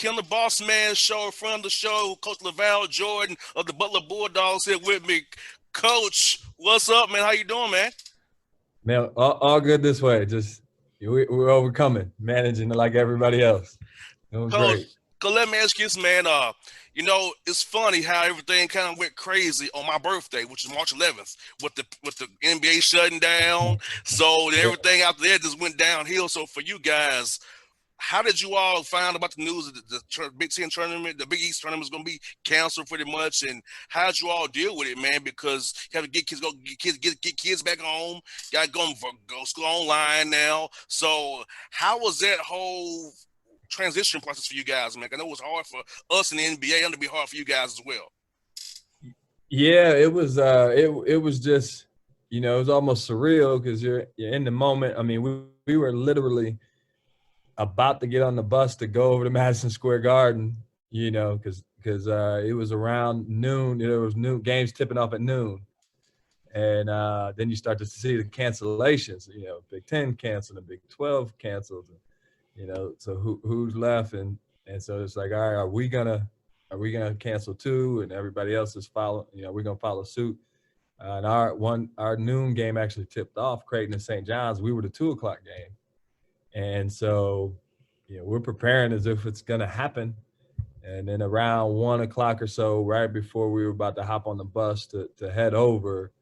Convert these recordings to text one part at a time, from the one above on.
back here on the Bossman show, in front of the show, Coach Laval Jordan of the Butler Bulldogs here with me. Coach, what's up, man? How you doing, man? Man, all good this way. Just we're overcoming, managing like everybody else. Doing Coach, great. let me ask you this, man. It's funny how everything kind of went crazy on my birthday, which is March 11th, with the NBA shutting down. So Yeah. everything out there just went downhill. So for you guys, how did you all find about the news that the Big Ten tournament, the Big East tournament is going to be canceled pretty much? And how did you all deal with it, man? Because you have to get kids back home. Got to go school online now. So how was that whole transition process for you guys, man? I know it was hard for us in the NBA, and to be hard for you guys as well. Yeah, it was. It was just, it was almost surreal because you're in the moment. I mean, we were literally about to get on the bus to go over to Madison Square Garden. Because it was around noon. There was noon games tipping off at noon, and then you start to see the cancellations. Big Ten canceled and Big 12 canceled. So who's left, and so it's like, all right, are we gonna cancel too? And everybody else is following. We're gonna follow suit. And our noon game actually tipped off Creighton and St. John's. We were the 2 o'clock game, and so we're preparing as if it's gonna happen. And then around 1 o'clock or so, right before we were about to hop on the bus to head over,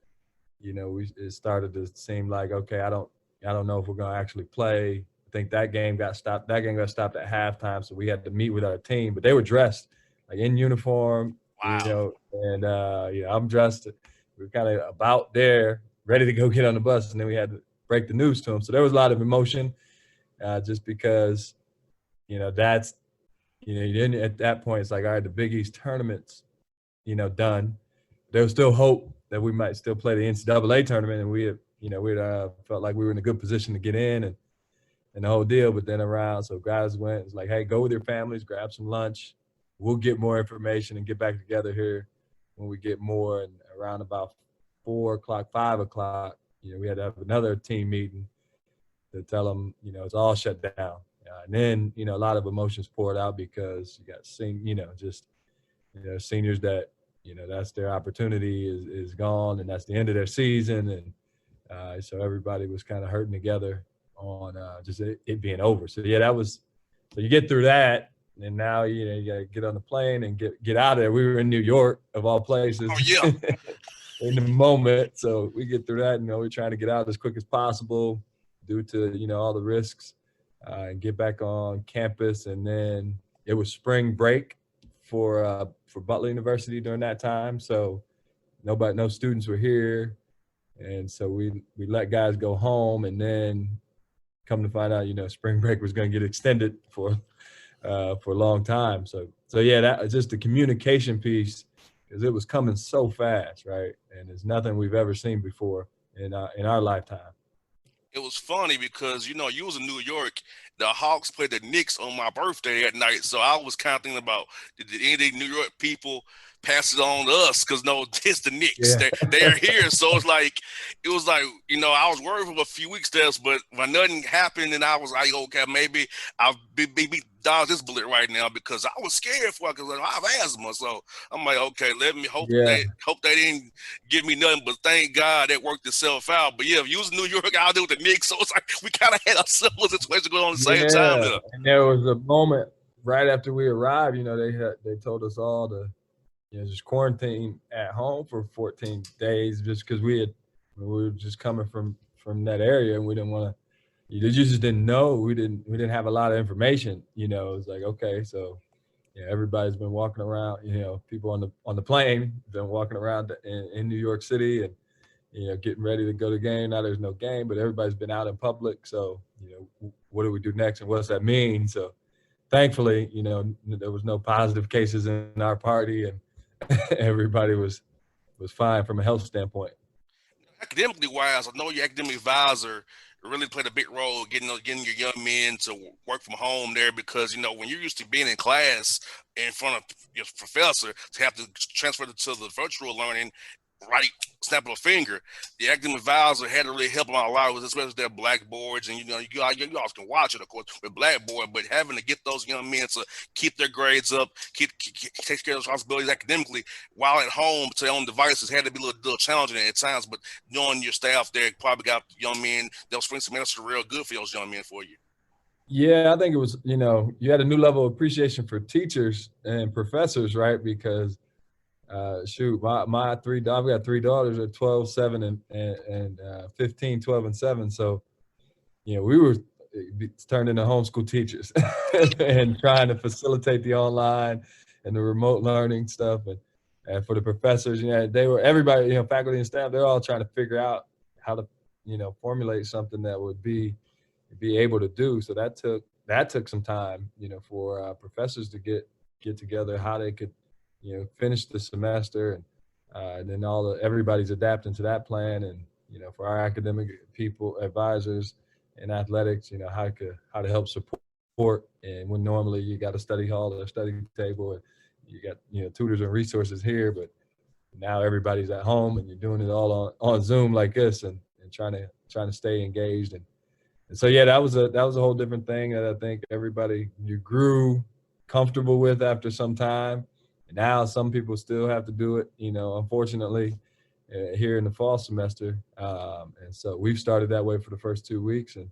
it started to seem like, okay, I don't know if we're gonna actually play. I think that game got stopped. That game got stopped at halftime, so we had to meet with our team. But they were dressed like in uniform, Wow. and I'm dressed. We were kind of about there, ready to go get on the bus, and then we had to break the news to them. So there was a lot of emotion, just because, that's, then at that point it's like, all right, the Big East tournament's, done. There was still hope that we might still play the NCAA tournament, and we felt like we were in a good position to get in and the whole deal. But then so guys went, it's like, hey, go with your families, grab some lunch. We'll get more information and get back together here when we get more. And around about 4 o'clock, 5 o'clock, we had to have another team meeting to tell them, it's all shut down. And then, a lot of emotions poured out because you got seniors that, that's their opportunity is gone, and that's the end of their season. And so everybody was kind of hurting together on just it being over. So so you get through that, and now you got to get on the plane and get out of there. We were in New York, of all places. Oh yeah. In the moment, so we get through that. We're trying to get out as quick as possible due to all the risks, and get back on campus. And then it was spring break for Butler University during that time, so no students were here, and so we let guys go home. And then come to find out, spring break was going to get extended for a long time. So yeah, that was just the communication piece, because it was coming so fast, right? And it's nothing we've ever seen before in our lifetime. It was funny because you was in New York. The Hawks played the Knicks on my birthday at night, so I was kind of thinking about, did any of the New York people pass it on to us? Because no, it's the Knicks. Yeah. They're here, so it was like I was worried for a few weeks there, but when nothing happened, and I was like, okay, maybe I'll be dodge this bullet right now, because I was scared for it, because I have asthma. So I'm like, okay, let me hope Yeah. they didn't give me nothing, but thank God that worked itself out. But yeah, if you was in New York, I'll do with the Knicks. So it's like we kind of had a similar situation going on at the same time Yeah. there. And there was a moment right after we arrived, they told us all to, just quarantine at home for 14 days, just because we were just coming from that area, and we didn't want to. You just didn't know. We didn't have a lot of information. It was like, okay, so everybody's been walking around. People on the plane been walking around in New York City, and getting ready to go to the game. Now there's no game, but everybody's been out in public. So what do we do next, and what does that mean? So thankfully, there was no positive cases in our party, and everybody was fine from a health standpoint. Academically wise, I know your academic advisor really played a big role getting your young men to work from home there, because when you're used to being in class in front of your professor, to have to transfer to the virtual learning, right snap of a finger. The academic advisor had to really help them out a lot, especially their blackboards, and you all can watch it, of course, with blackboard, but having to get those young men to keep their grades up, take care of responsibilities academically while at home to their own devices had to be a little challenging at times. But knowing your staff there probably got young men they'll spring semester real good for those young men for you. Yeah, I think it was, you had a new level of appreciation for teachers and professors, right? Because shoot, my I've got three daughters are 12, 7, and 15, 12, and 7. So, we were turned into homeschool teachers and trying to facilitate the online and the remote learning stuff. And for the professors, everybody, faculty and staff, they're all trying to figure out how to, formulate something that would be able to do. So that took some time, for professors to get together, how they could, finish the semester, and then everybody's adapting to that plan. And for our academic people, advisors, and athletics, how to help support. And when normally you got a study hall or a study table, and you got tutors and resources here, but now everybody's at home and you're doing it all on Zoom like this, and trying to stay engaged. And so, yeah, that was a whole different thing that I think everybody grew comfortable with after some time. And now some people still have to do it, unfortunately, here in the fall semester. And so we've started that way for the first 2 weeks. And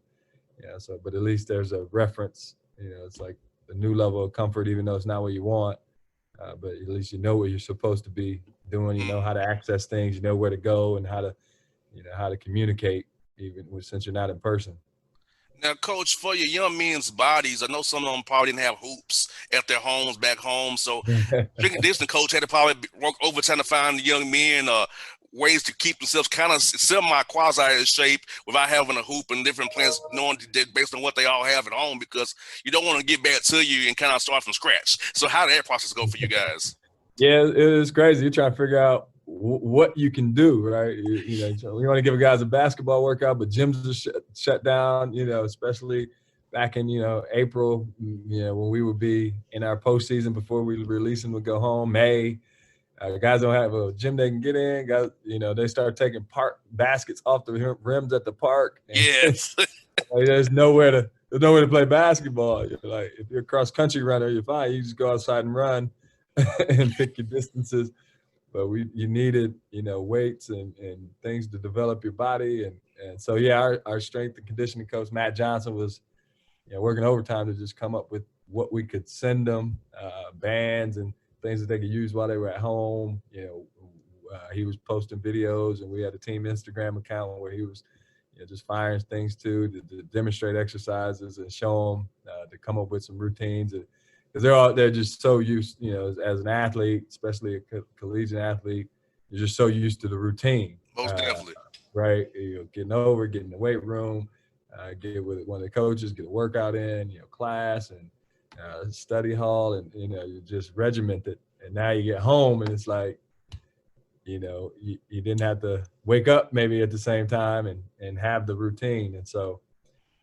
but at least there's a reference, it's like a new level of comfort, even though it's not what you want. But at least you know what you're supposed to be doing, you know how to access things, you know where to go, and how to communicate, since you're not in person. Now, Coach, for your young men's bodies, I know some of them probably didn't have hoops at their homes back home. So, strength and conditioning coach had to probably work overtime to find the young men ways to keep themselves kind of semi-quasi in shape without having a hoop and different plans, knowing that based on what they all have at home, because you don't want to get back to you and kind of start from scratch. So, how did that process go for you guys? Yeah, it is crazy. You're trying to figure out what you can do, right? We want to give guys a basketball workout, but gyms are shut down, especially back in, April, when we would be in our postseason before we release them to go home. May, guys don't have a gym they can get in. Guys, they start taking park baskets off the rims at the park. Yes. There's nowhere to play basketball. Like, if you're a cross country runner, you're fine. You just go outside and run and pick your distances. But you needed, weights and things to develop your body. And so, yeah, our strength and conditioning coach, Matt Johnson, was, working overtime to just come up with what we could send them, bands and things that they could use while they were at home. He was posting videos, and we had a team Instagram account where he was, just firing things to demonstrate exercises and show them, to come up with some routines. Because they're just so used, as an athlete, especially a collegiate athlete, you're just so used to the routine. Most definitely. Right? Getting in the weight room, get with one of the coaches, get a workout in, class and study hall, and you just regimented. And now you get home, and it's like, you didn't have to wake up maybe at the same time and have the routine. And so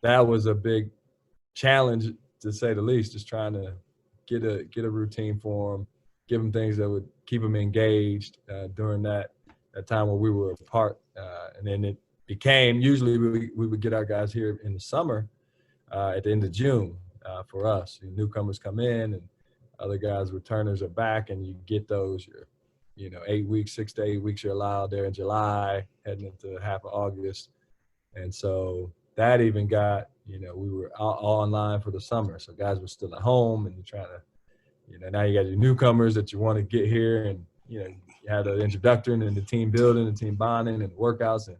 that was a big challenge, to say the least, just trying to get a routine for them, give them things that would keep them engaged during that time where we were apart. And then it became, usually we would get our guys here in the summer at the end of June for us. Newcomers come in, and other guys, returners, are back, and you get those, 8 weeks, 6 to 8 weeks you're allowed there in July, heading into half of August. And so that even got, we were all online for the summer. So guys were still at home, and you're trying to, now you got your newcomers that you want to get here, and, you have the introduction and the team building and team bonding and workouts, and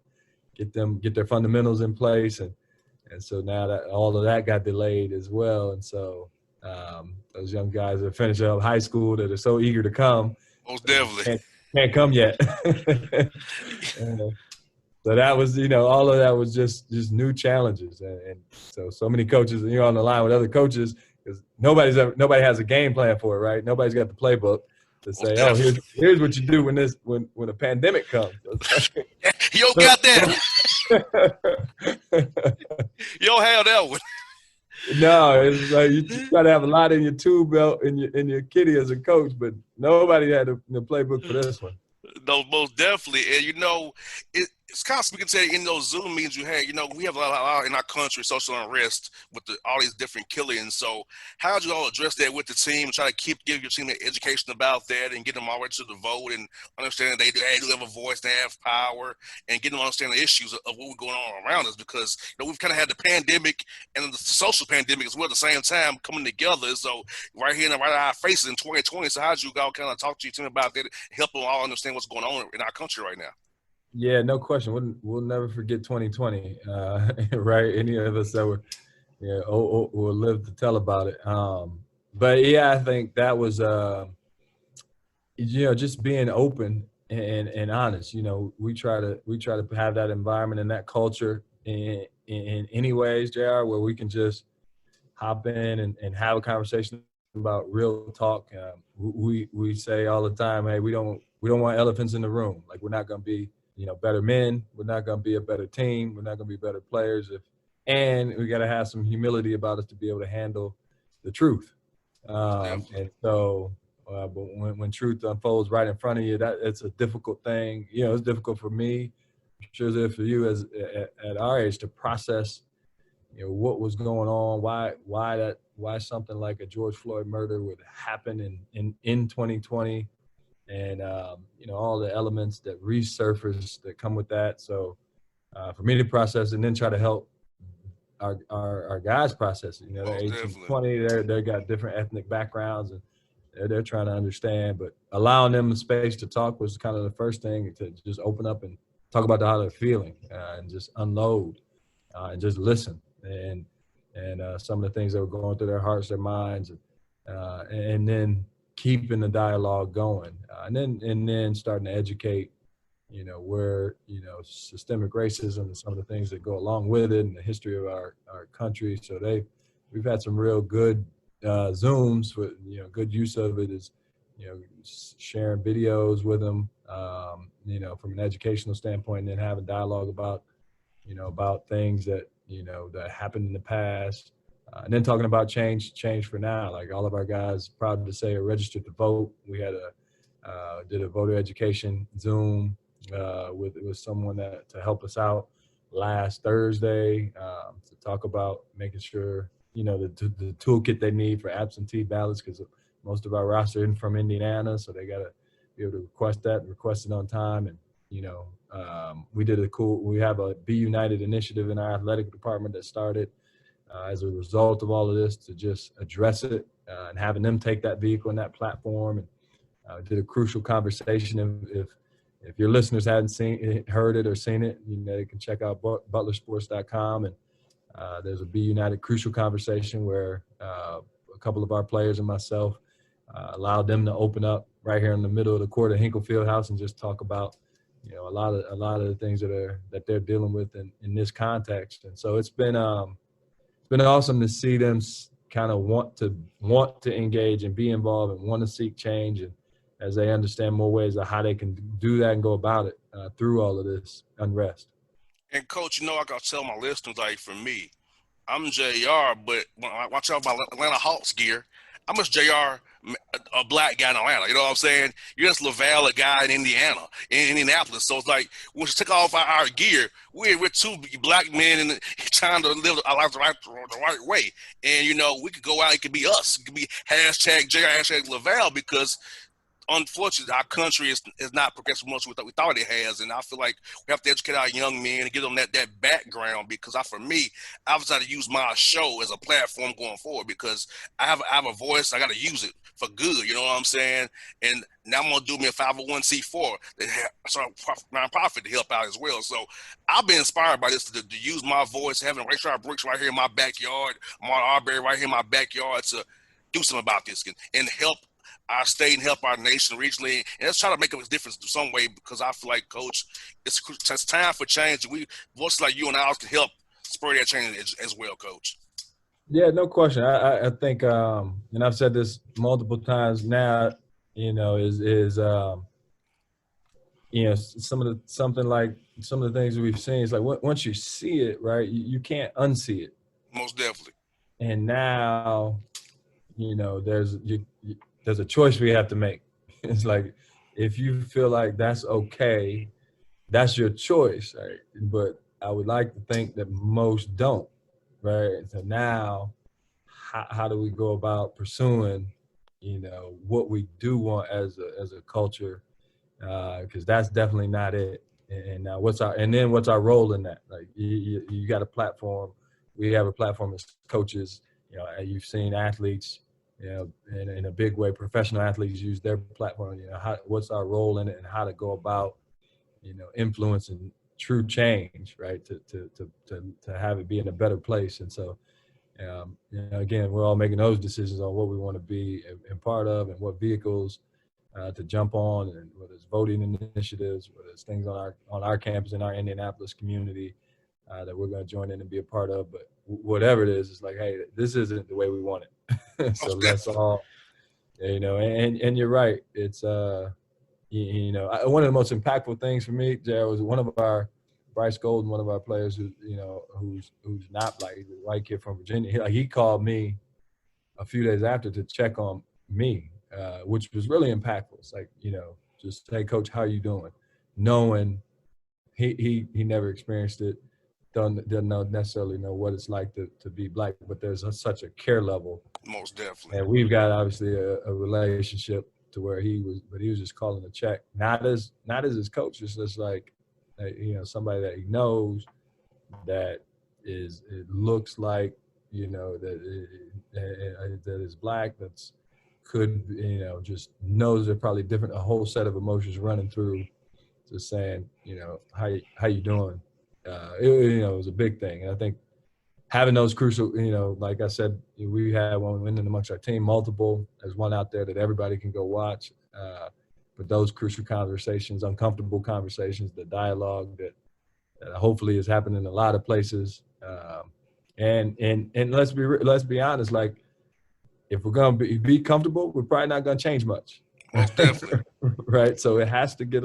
get their fundamentals in place. And so now that all of that got delayed as well. And so those young guys that finish up high school that are so eager to come, Most definitely. can't come yet. So that was, all of that was just new challenges. And so many coaches, and you're on the line with other coaches, because nobody has a game plan for it, right? Nobody's got the playbook to say, oh, here's what you do when a pandemic comes. You don't got that. You don't have that one. No, it's like you just got to have a lot in your tool belt and your kitty as a coach, but nobody had the playbook for this one. No, most definitely. And it's kind of speaking to in those Zoom meetings you had. We have a lot in our country social unrest with all these different killings. So, how did you all address that with the team? Try to give your team the education about that and get them all ready to the vote and understand that they do have a voice, they have power, and get them to understand the issues of what we're going on around us. Because we've kind of had the pandemic and the social pandemic as well at the same time coming together. So, right here and right at our faces in 2020. So, how did you all kind of talk to your team about that, help them all understand what's going on in our country right now? Yeah, no question. We'll never forget 2020, right? Any of us that were, will live to tell about it. But yeah, I think that was, just being open and honest. We try to have that environment and that culture in any ways, Jr., where we can just hop in and have a conversation about real talk. We say all the time, hey, we don't want elephants in the room. Like, we're not going to be better men. We're not going to be a better team. We're not going to be better players and we got to have some humility about us to be able to handle the truth. Most definitely. And so, but when truth unfolds right in front of you, that it's a difficult thing. It's difficult for me. I'm sure it's for you at our age to process, what was going on, why something like a George Floyd murder would happen in 2020, and all the elements that resurface that come with that. So for me to process and then try to help our guys process it. They're Most 18, definitely. 20. They got different ethnic backgrounds and they're trying to understand. But allowing them the space to talk was kind of the first thing, to just open up and talk about how they're feeling and just unload and just listen and some of the things that were going through their hearts, their minds, and then keeping the dialogue going, and then starting to educate, where systemic racism and some of the things that go along with it and the history of our country. So we've had some real good Zooms with good use of it is sharing videos with them, from an educational standpoint, and then having dialogue about things that happened in the past, and then talking about change for now. Like, all of our guys, proud to say, are registered to vote. We did a voter education Zoom with someone to help us out last Thursday, to talk about making sure the toolkit they need for absentee ballots, because most of our roster isn't from Indiana, so they got to be able to request it on time. And we have a Be United initiative in our athletic department that started as a result of all of this, to just address it, and having them take that vehicle and that platform. And did a crucial conversation. If your listeners hadn't heard it or seen it, they can check out butlersports.com. And there's a Be United crucial conversation where a couple of our players and myself allowed them to open up right here in the middle of the court at Hinkle Fieldhouse and just talk about a lot of the things that they're dealing with in this context. And so it's been awesome to see them kind of want to engage and be involved and want to seek change, and as they understand more ways of how they can do that and go about it through all of this unrest. And coach, I gotta tell my listeners, like, for me, I'm JR, but when I watch out my Atlanta Hawks gear, I'm just JR, a black guy in Atlanta. You know what I'm saying? You're just Laval, a guy in Indiana, in Indianapolis. So it's like, when we take off our gear, we're two black men and trying to live our lives the right way. And, we could go out, it could be us. It could be hashtag JR, hashtag Laval, because unfortunately, our country is not progressing much we thought it has, and I feel like we have to educate our young men and give them that background. Because for me, I've decided to use my show as a platform going forward, because I have a voice. I got to use it for good. You know what I'm saying? And now I'm gonna do me a 501c4 that sort of nonprofit to help out as well. So I've been inspired by this to use my voice, having Rayshard Brooks right here in my backyard, Mark Arbery right here in my backyard, to do something about this and help our state and help our nation regionally, and let's try to make a difference in some way, because I feel like, Coach, it's time for change. We voices like you and ours can help spur that change as well, Coach. Yeah, no question. I think, and I've said this multiple times now, is some of the things that we've seen. It's like, once you see it, right, you can't unsee it. Most definitely. And now, there's a choice we have to make. It's like, if you feel like that's okay, that's your choice, right? But I would like to think that most don't, right? So now, how do we go about pursuing, what we do want as a culture? Because that's definitely not it. And now what's our role in that? Like you got a platform, we have a platform as coaches. You've seen athletes, in a big way, professional athletes use their platform. What's our role in it, and how to go about, influencing true change, right? To have it be in a better place. And so, again, we're all making those decisions on what we want to be and part of, and what vehicles to jump on, and whether it's voting initiatives, whether it's things on our campus in our Indianapolis community that we're going to join in and be a part of. But whatever it is, it's like, hey, this isn't the way we want it. So Most let's definitely. all, and you're right. It's one of the most impactful things for me, Jared, was one of our Bryce Golden, one of our players who's not black, he's a white kid from Virginia. He called me a few days after to check on me, which was really impactful. It's like, just, hey, coach, how you doing? Knowing he never experienced it, doesn't necessarily know what it's like to be black, but there's such a care level. Most definitely. And we've got obviously a relationship to where he was just calling a check, not as his coach, it's just like, somebody that he knows, that it looks like, that is black, that's could, just knows they're probably different, a whole set of emotions running through, just saying, how you doing? It was a big thing. And I think having those crucial, like I said, we had one winning amongst our team, multiple. There's one out there that everybody can go watch. But those crucial conversations, uncomfortable conversations, the dialogue that hopefully is happening in a lot of places. And let's be honest, like, if we're gonna be comfortable, we're probably not gonna change much. Most definitely. Right. So it has to get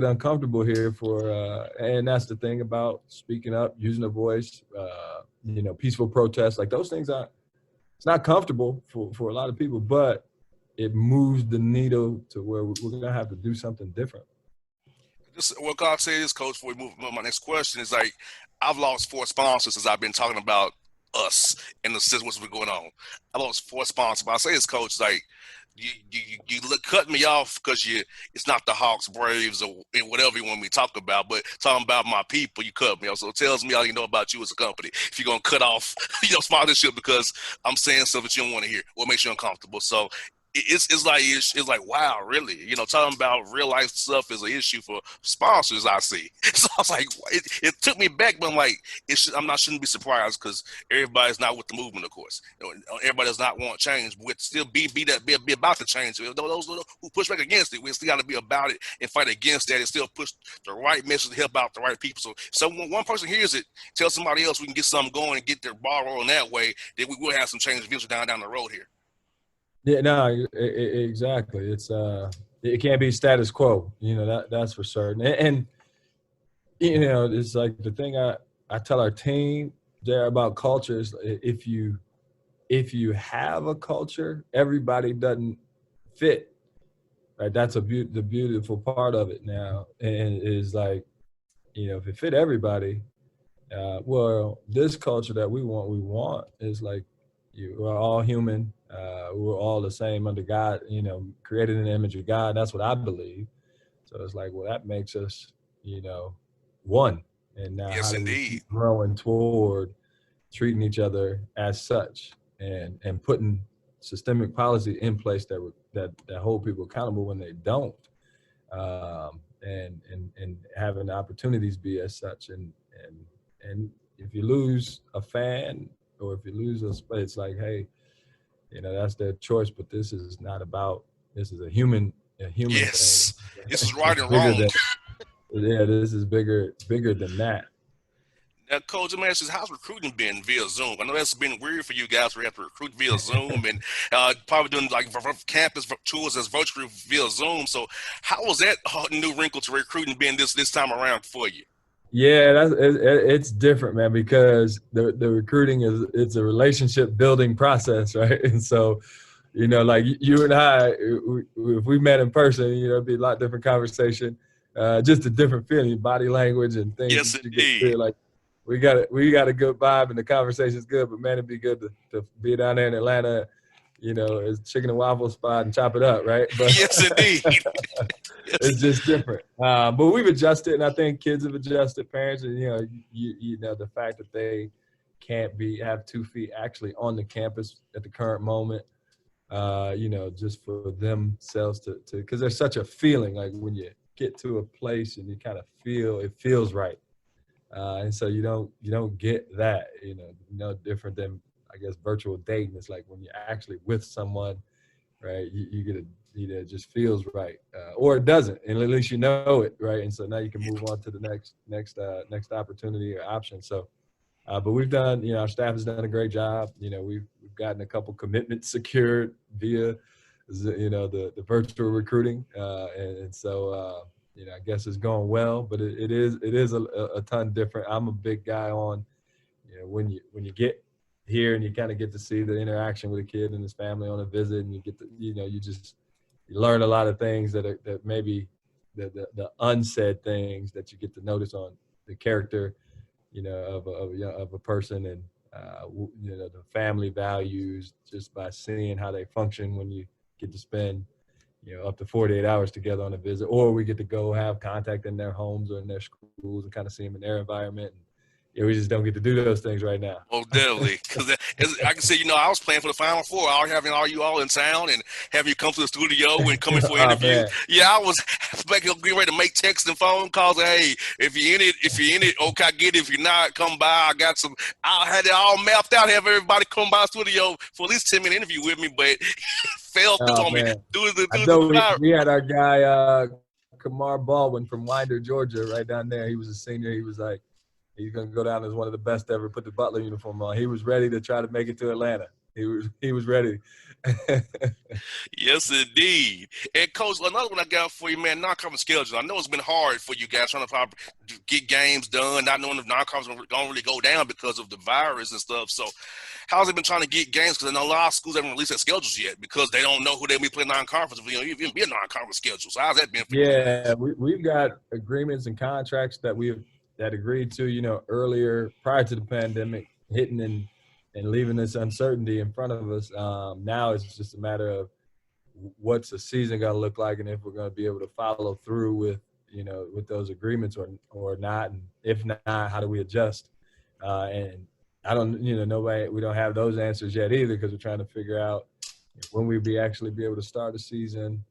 uncomfortable here and that's the thing about speaking up, using a voice, peaceful protests, like those things it's not comfortable for a lot of people, but it moves the needle to where we're going to have to do something different. What God said is, Coach, before we move on, my next question is, like, I've lost 4 sponsors since I've been talking about us and the system, what's been going on. I lost 4 sponsors, but I say this, Coach, like, you cut me off because it's not the Hawks, Braves, or whatever you want me to talk about, but talking about my people, you cut me off. So it tells me all you know about you as a company. If you're gonna cut off, sponsorship because I'm saying stuff that you don't want to hear, what makes you uncomfortable. So it's like, wow, really? Talking about real life stuff is an issue for sponsors, I see. So I was like, it took me back, but I'm like, shouldn't be surprised, because everybody's not with the movement, of course. Everybody does not want change, but we still be about the change. Those who push back against it, we still got to be about it and fight against that, and still push the right message to help out the right people. So when one person hears it, tell somebody else, we can get something going and get their ball rolling that way, then we will have some change eventually down the road here. Yeah, no, exactly. It's it can't be status quo. That's for certain. And it's like the thing I tell our team there about culture is, if you have a culture, everybody doesn't fit. Right, that's the beautiful part of it now, and is like, if it fit everybody, well, this culture that we want is like, we're all human. We're all the same under God, created in the image of God. That's what I believe. So it's like, well, that makes us, one. And now, Yes, how do we indeed. keep growing toward treating each other as such, and putting systemic policy in place that hold people accountable when they don't, and having the opportunities be as such. And if you lose a fan, or if you lose it's like, hey, that's their choice, but this is a human Yes, thing. this is right and Bigger wrong. this is bigger than that. Now, Coach, let me ask you, how's recruiting been via Zoom? I know that's been weird for you guys. We have to recruit via Zoom, and probably doing like campus tours as virtual via Zoom. So, how was that new wrinkle to recruiting being this time around for you? Yeah, it's different, man, because the recruiting it's a relationship building process, right? And so, You know, like you and I, if we met in person, you know, it'd be a lot different conversation, just a different feeling, body language and things Yes, that you get to indeed. feel like we got a good vibe and the conversation's good. But man, it'd be good to be down there in Atlanta, you know, it's chicken and waffle spot and chop it up, right? But Yes, indeed. Yes. it's just different. But we've adjusted, and I think kids have adjusted. Parents, and you know, the fact that they can't have 2 feet actually on the campus at the current moment. You know, just for themselves to because there's such a feeling like when you get to a place and you kind of feel it feels right, and so you don't get that. You know, no different than I guess virtual dating. It's like when you're actually with someone, right? You get a it just feels right, or it doesn't, and at least you know it, right? And so now you can move on to the next opportunity or option. So but we've done, you know, our staff has done a great job. You know, we've gotten a couple commitments secured via, you know, the virtual recruiting, and so you know, I guess it's going well. But it is a ton different. I'm a big guy on, you know, when you get here and you kind of get to see the interaction with a kid and his family on a visit, and you get to, you know, you learn a lot of things that maybe the unsaid things that you get to notice on the character, you know, of a person, and you know, the family values just by seeing how they function when you get to spend, you know, up to 48 hours together on a visit, or we get to go have contact in their homes or in their schools and kind of see them in their environment. And, you know, we just don't get to do those things right now. Oh, definitely. Because I can say, I was playing for the Final Four. I was having all you all in town and having you come to the studio and coming for Oh interviews. man. Yeah, I was getting ready to make texts and phone calls. And, hey, if you're in it, okay, I get it. If you're not, come by. I had it all mapped out. Have everybody come by the studio for at least 10-minute interview with me, but fell through Oh on me. man. I Do know the we had our guy Kamar Baldwin from Winder, Georgia, right down there. He was a senior. He was like, he's gonna go down as one of the best ever. Put the Butler uniform on. He was ready to try to make it to Atlanta. He was ready. Yes, indeed. And coach, another one I got for you, man. Non-conference schedule. I know it's been hard for you guys trying to probably get games done, not knowing if non-conference don't really go down because of the virus and stuff. So, how's it been trying to get games? Because I know a lot of schools haven't released their schedules yet because they don't know who they'll be playing non-conference. Even be a non-conference schedule. So, how's that been for you Yeah, guys? we've got agreements and contracts that agreed to, you know, earlier prior to the pandemic hitting and leaving this uncertainty in front of us. Now it's just a matter of what's the season going to look like, and if we're going to be able to follow through with, you know, with those agreements or not, and if not, how do we adjust? And I don't, you know, we don't have those answers yet either, because we're trying to figure out when we actually be able to start a season.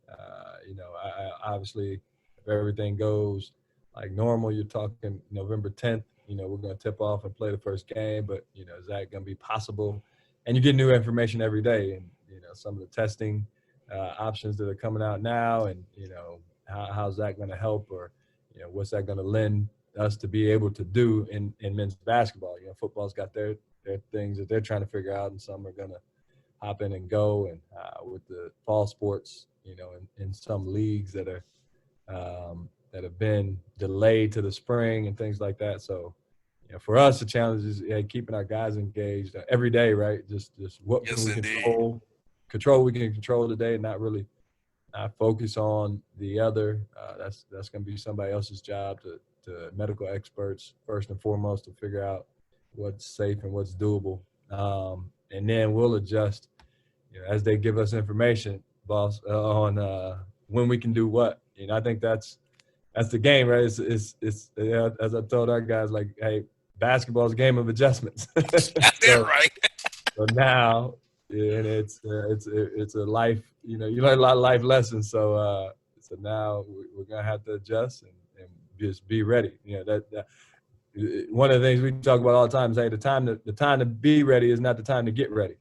You know, I obviously, if everything goes like normal, you're talking November 10th. You know, we're going to tip off and play the first game, but you know, is that going to be possible? And you get new information every day, and you know, some of the testing options that are coming out now, and you know, how's that going to help, or you know, what's that going to lend us to be able to do in men's basketball. You know, football's got their things that they're trying to figure out, and some are going to hop in and go. And with the fall sports, you know, in some leagues that have been delayed to the spring and things like that. So, you know, for us, the challenge is keeping our guys engaged every day, right? Just what can Yes, we indeed. control we can control today, and not really focus on the other. That's going to be somebody else's job, to medical experts first and foremost, to figure out what's safe and what's doable. And then we'll adjust, you know, as they give us information, boss, on when we can do what. You know, I think that's the game, right? It's you know, as I told our guys, like, hey, basketball is a game of adjustments. Got that so right. so now, yeah, and it's a life. You know, you learn a lot of life lessons. So now we're gonna have to adjust and just be ready. You know, that one of the things we talk about all the time is, hey, the time to be ready is not the time to get ready.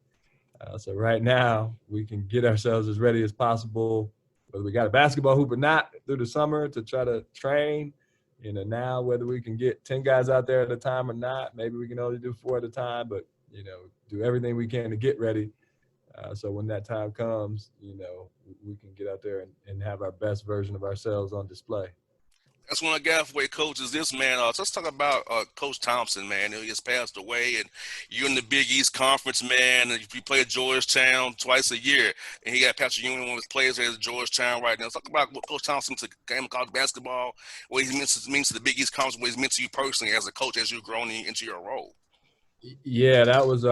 So right now we can get ourselves as ready as possible, whether we got a basketball hoop or not, through the summer to try to train. You know, now whether we can get 10 guys out there at a time or not, maybe we can only do 4 at a time, but you know, do everything we can to get ready. So when that time comes, you know, we can get out there and have our best version of ourselves on display. That's one of the Gaffaway coaches. This man, let's talk about Coach Thompson, man. He has passed away, and you're in the Big East Conference, man. And you play at Georgetown twice a year, and he got Patrick Ewing, one of his players at Georgetown right now. Let's talk about what Coach Thompson to game of college basketball, what he means to the Big East Conference, what he's meant to you personally as a coach as you've grown into your role. Yeah, that was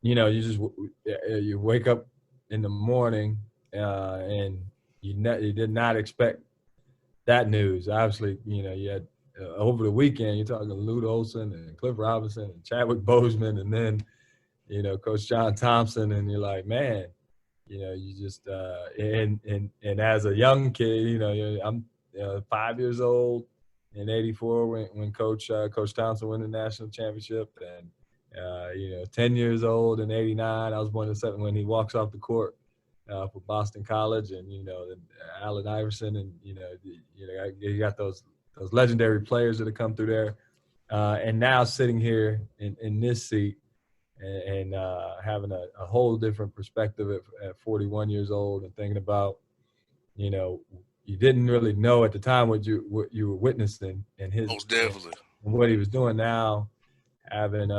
you wake up in the morning and you did not expect that news. Obviously, you had over the weekend, you're talking Lute Olson and Cliff Robinson and Chadwick Boseman, and then, Coach John Thompson, and you're like, man, you just and as a young kid, I'm 5 years old in '84 when Coach Thompson won the national championship, and 10 years old in '89, I was born in '7 when he walks off the court for Boston College, and Allen Iverson, and you got those legendary players that have come through there, and now sitting here in this seat and having a whole different perspective at 41 years old, and thinking about, you didn't really know at the time what you were witnessing, and Most definitely. and what he was doing now, having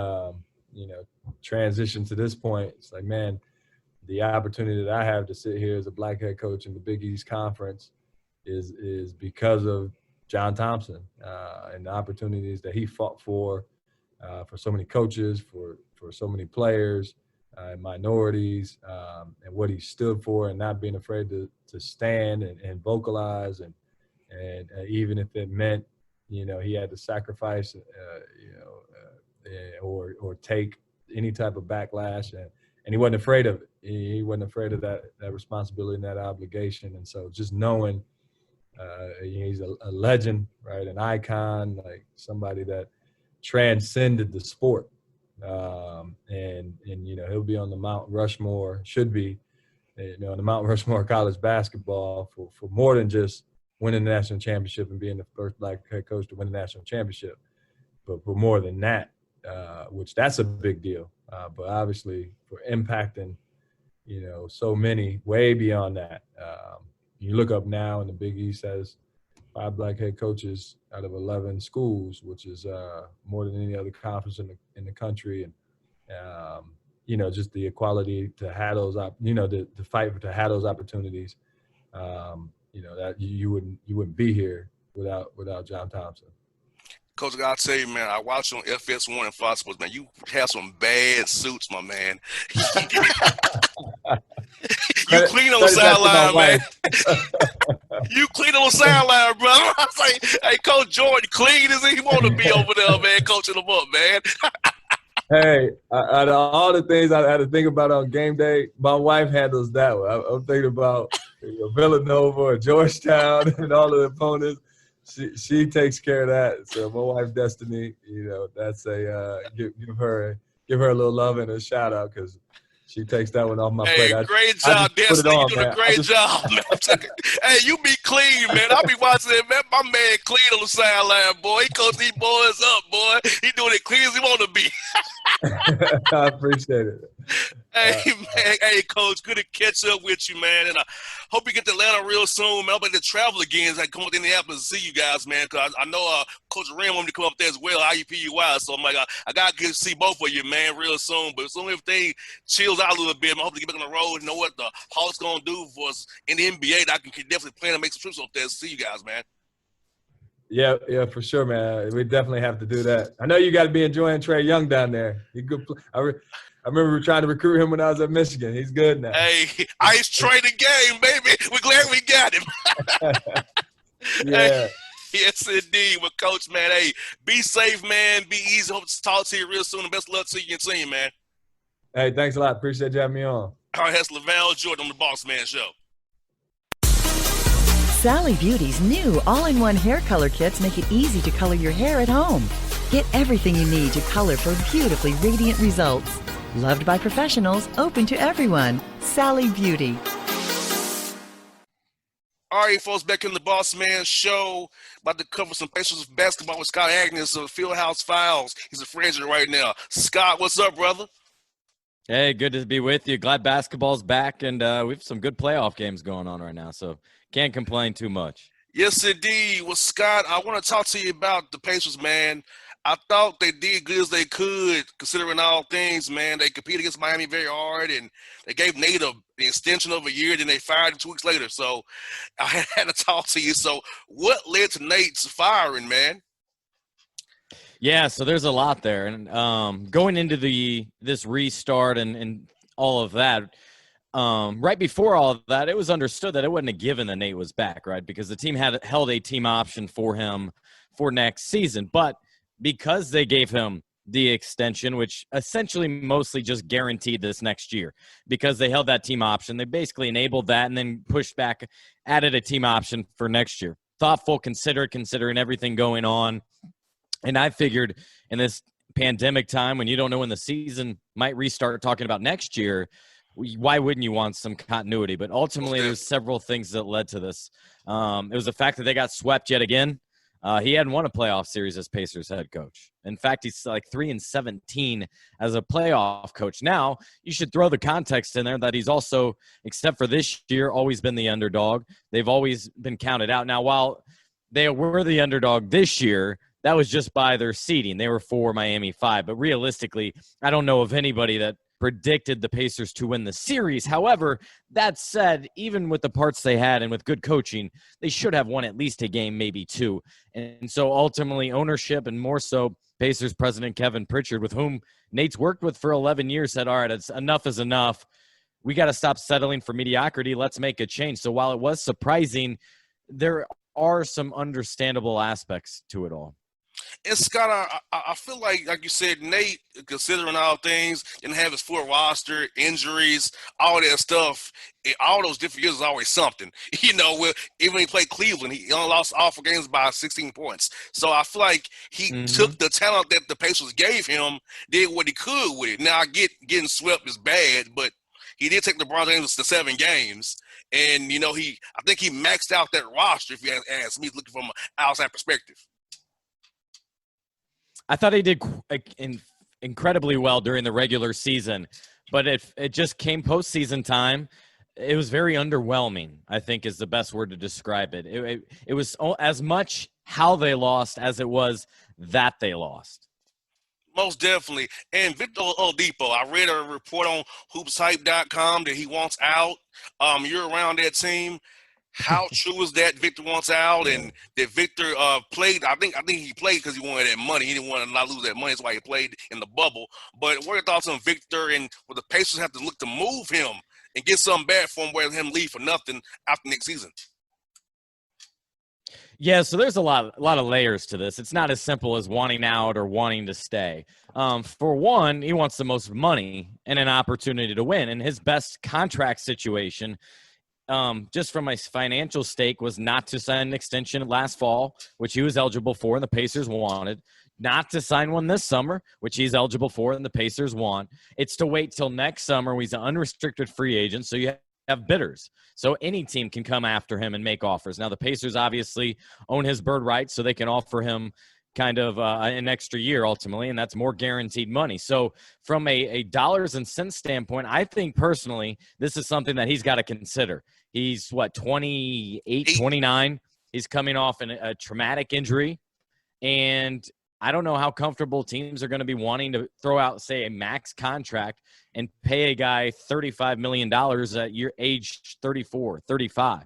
transitioned to this point. It's like, man, the opportunity that I have to sit here as a black head coach in the Big East Conference is because of John Thompson and the opportunities that he fought for so many coaches, for so many players, and minorities, and what he stood for, and not being afraid to stand and vocalize, and even if it meant, he had to sacrifice, or take any type of backlash, and he wasn't afraid of it. He wasn't afraid of that responsibility and that obligation. And so just knowing he's a legend, right, an icon, like somebody that transcended the sport, and he'll be on the Mount Rushmore, should be, on the Mount Rushmore of college basketball for more than just winning the national championship and being the first black head coach to win the national championship, but for more than that, which that's a big deal. But obviously for impacting, so many way beyond that. You look up now, and the Big East has 5 black head coaches out of 11 schools, which is more than any other conference in the country. And just the equality to have those, the fight to have those opportunities. That you wouldn't be here without John Thompson. Coach, I gotta tell you, man, I watched you on FS1 and Fox Sports, man. You have some bad suits, my man. You clean on the sideline, man. You clean on the sideline, bro. I was like, hey, Coach Jordan, clean as he want to be over there, man, coaching them up, man. Hey, out of all the things I had to think about on game day, my wife handles that one. I'm thinking about Villanova or Georgetown and all of the opponents. She takes care of that. So my wife Destiny, that's give her a little love and a shout out, because she takes that one off my plate. Great job, Destiny. You doing a great job, man. Hey, you be clean, man. I be watching it, man. My man clean on the sideline, boy. He coach these boys up, boy. He doing it clean as he want to be. I appreciate it. Hey, man. Hey, Coach. Good to catch up with you, man. And I hope you get to Atlanta real soon, man. I'm about to travel again as I come up to Indianapolis to see you guys, man, because I know Coach Ram wanted me to come up there as well, IUPUI. So I'm like, I got to get to see both of you, man, real soon. But as soon as everything chills out a little bit, I hope to get back on the road and know what the Hawks going to do for us in the NBA. That I can definitely plan to make some trips up there to see you guys, man. Yeah, for sure, man. We definitely have to do that. I know you got to be enjoying Trae Young down there. He's good. I remember trying to recruit him when I was at Michigan. He's good now. Hey, ice trade the game, baby. We're glad we got him. Yeah. Hey, yes, indeed. Well, Coach, man, hey, be safe, man. Be easy. Hope to talk to you real soon. And best of luck to you and team, man. Hey, thanks a lot. Appreciate you having me on. All right, that's Lavelle Jordan on the Bossman Show. Sally Beauty's new all-in-one hair color kits make it easy to color your hair at home. Get everything you need to color for beautifully radiant results. Loved by professionals, open to everyone. Sally Beauty. All right, folks, back in the Bossman Show. About to cover some Pacers basketball with Scott Agnes of Fieldhouse Files. He's a free agent right now. Scott, what's up, brother? Hey, good to be with you. Glad basketball's back, and we have some good playoff games going on right now, so can't complain too much. Yes, indeed. Well, Scott, I want to talk to you about the Pacers, man. I thought they did good as they could, considering all things, man. They competed against Miami very hard, and they gave Nate an extension of a year, then they fired him 2 weeks later. So I had to talk to you. So what led to Nate's firing, man? Yeah, so there's a lot there, and going into this restart and all of that. Right before all of that, it was understood that it wasn't a given that Nate was back, right? Because the team had held a team option for him for next season. But because they gave him the extension, which essentially mostly just guaranteed this next year, because they held that team option, they basically enabled that and then pushed back, added a team option for next year. Thoughtful, considering everything going on. And I figured in this pandemic time, when you don't know when the season might restart, talking about next year, why wouldn't you want some continuity? But ultimately, there's several things that led to this. It was the fact that they got swept yet again. He hadn't won a playoff series as Pacers head coach. In fact, he's like 3-17 as a playoff coach. Now, you should throw the context in there that he's also, except for this year, always been the underdog. They've always been counted out. Now, while they were the underdog this year, that was just by their seeding. They were 4, Miami 5. But realistically, I don't know of anybody that predicted the Pacers to win the series. However, that said, even with the parts they had and with good coaching, they should have won at least a game, maybe 2. And so ultimately ownership, and more so Pacers president Kevin Pritchard, with whom Nate's worked with for 11 years, said, all right, enough is enough. We got to stop settling for mediocrity. Let's make a change. So while it was surprising, there are some understandable aspects to it all. And Scott, I feel like you said, Nate, considering all things, didn't have his full roster, injuries, all that stuff. All those different years is always something. Even when he played Cleveland, he only lost all 4 games by 16 points. So I feel like he took the talent that the Pacers gave him, did what he could with it. Now, I get getting swept is bad, but he did take LeBron James to 7 games. And, I think he maxed out that roster, if you ask me, looking from an outside perspective. I thought he did incredibly well during the regular season, but it just came postseason time. It was very underwhelming, I think is the best word to describe it. It was as much how they lost as it was that they lost. Most definitely. And Victor Oladipo, I read a report on hoopshype.com that he wants out. You're around that team. How true is that Victor wants out, and that Victor played? I think he played because he wanted that money. He didn't want to not lose that money. That's why he played in the bubble. But what are your thoughts on Victor, and will the Pacers have to look to move him and get something back for him, rather than him leave for nothing after next season? Yeah, so there's a lot of layers to this. It's not as simple as wanting out or wanting to stay. For one, he wants the most money and an opportunity to win, and his best contract situation, just from my financial stake, was not to sign an extension last fall, which he was eligible for and the Pacers wanted, not to sign one this summer, which he's eligible for and the Pacers want. It's to wait till next summer when he's an unrestricted free agent, so you have bidders. So any team can come after him and make offers. Now, the Pacers obviously own his bird rights, so they can offer him kind of an extra year ultimately, and that's more guaranteed money. So from a dollars and cents standpoint, I think personally this is something that he's got to consider. He's, 28, 29. He's coming off a traumatic injury, and I don't know how comfortable teams are going to be wanting to throw out, say, a max contract and pay a guy $35 million at your age 34, 35.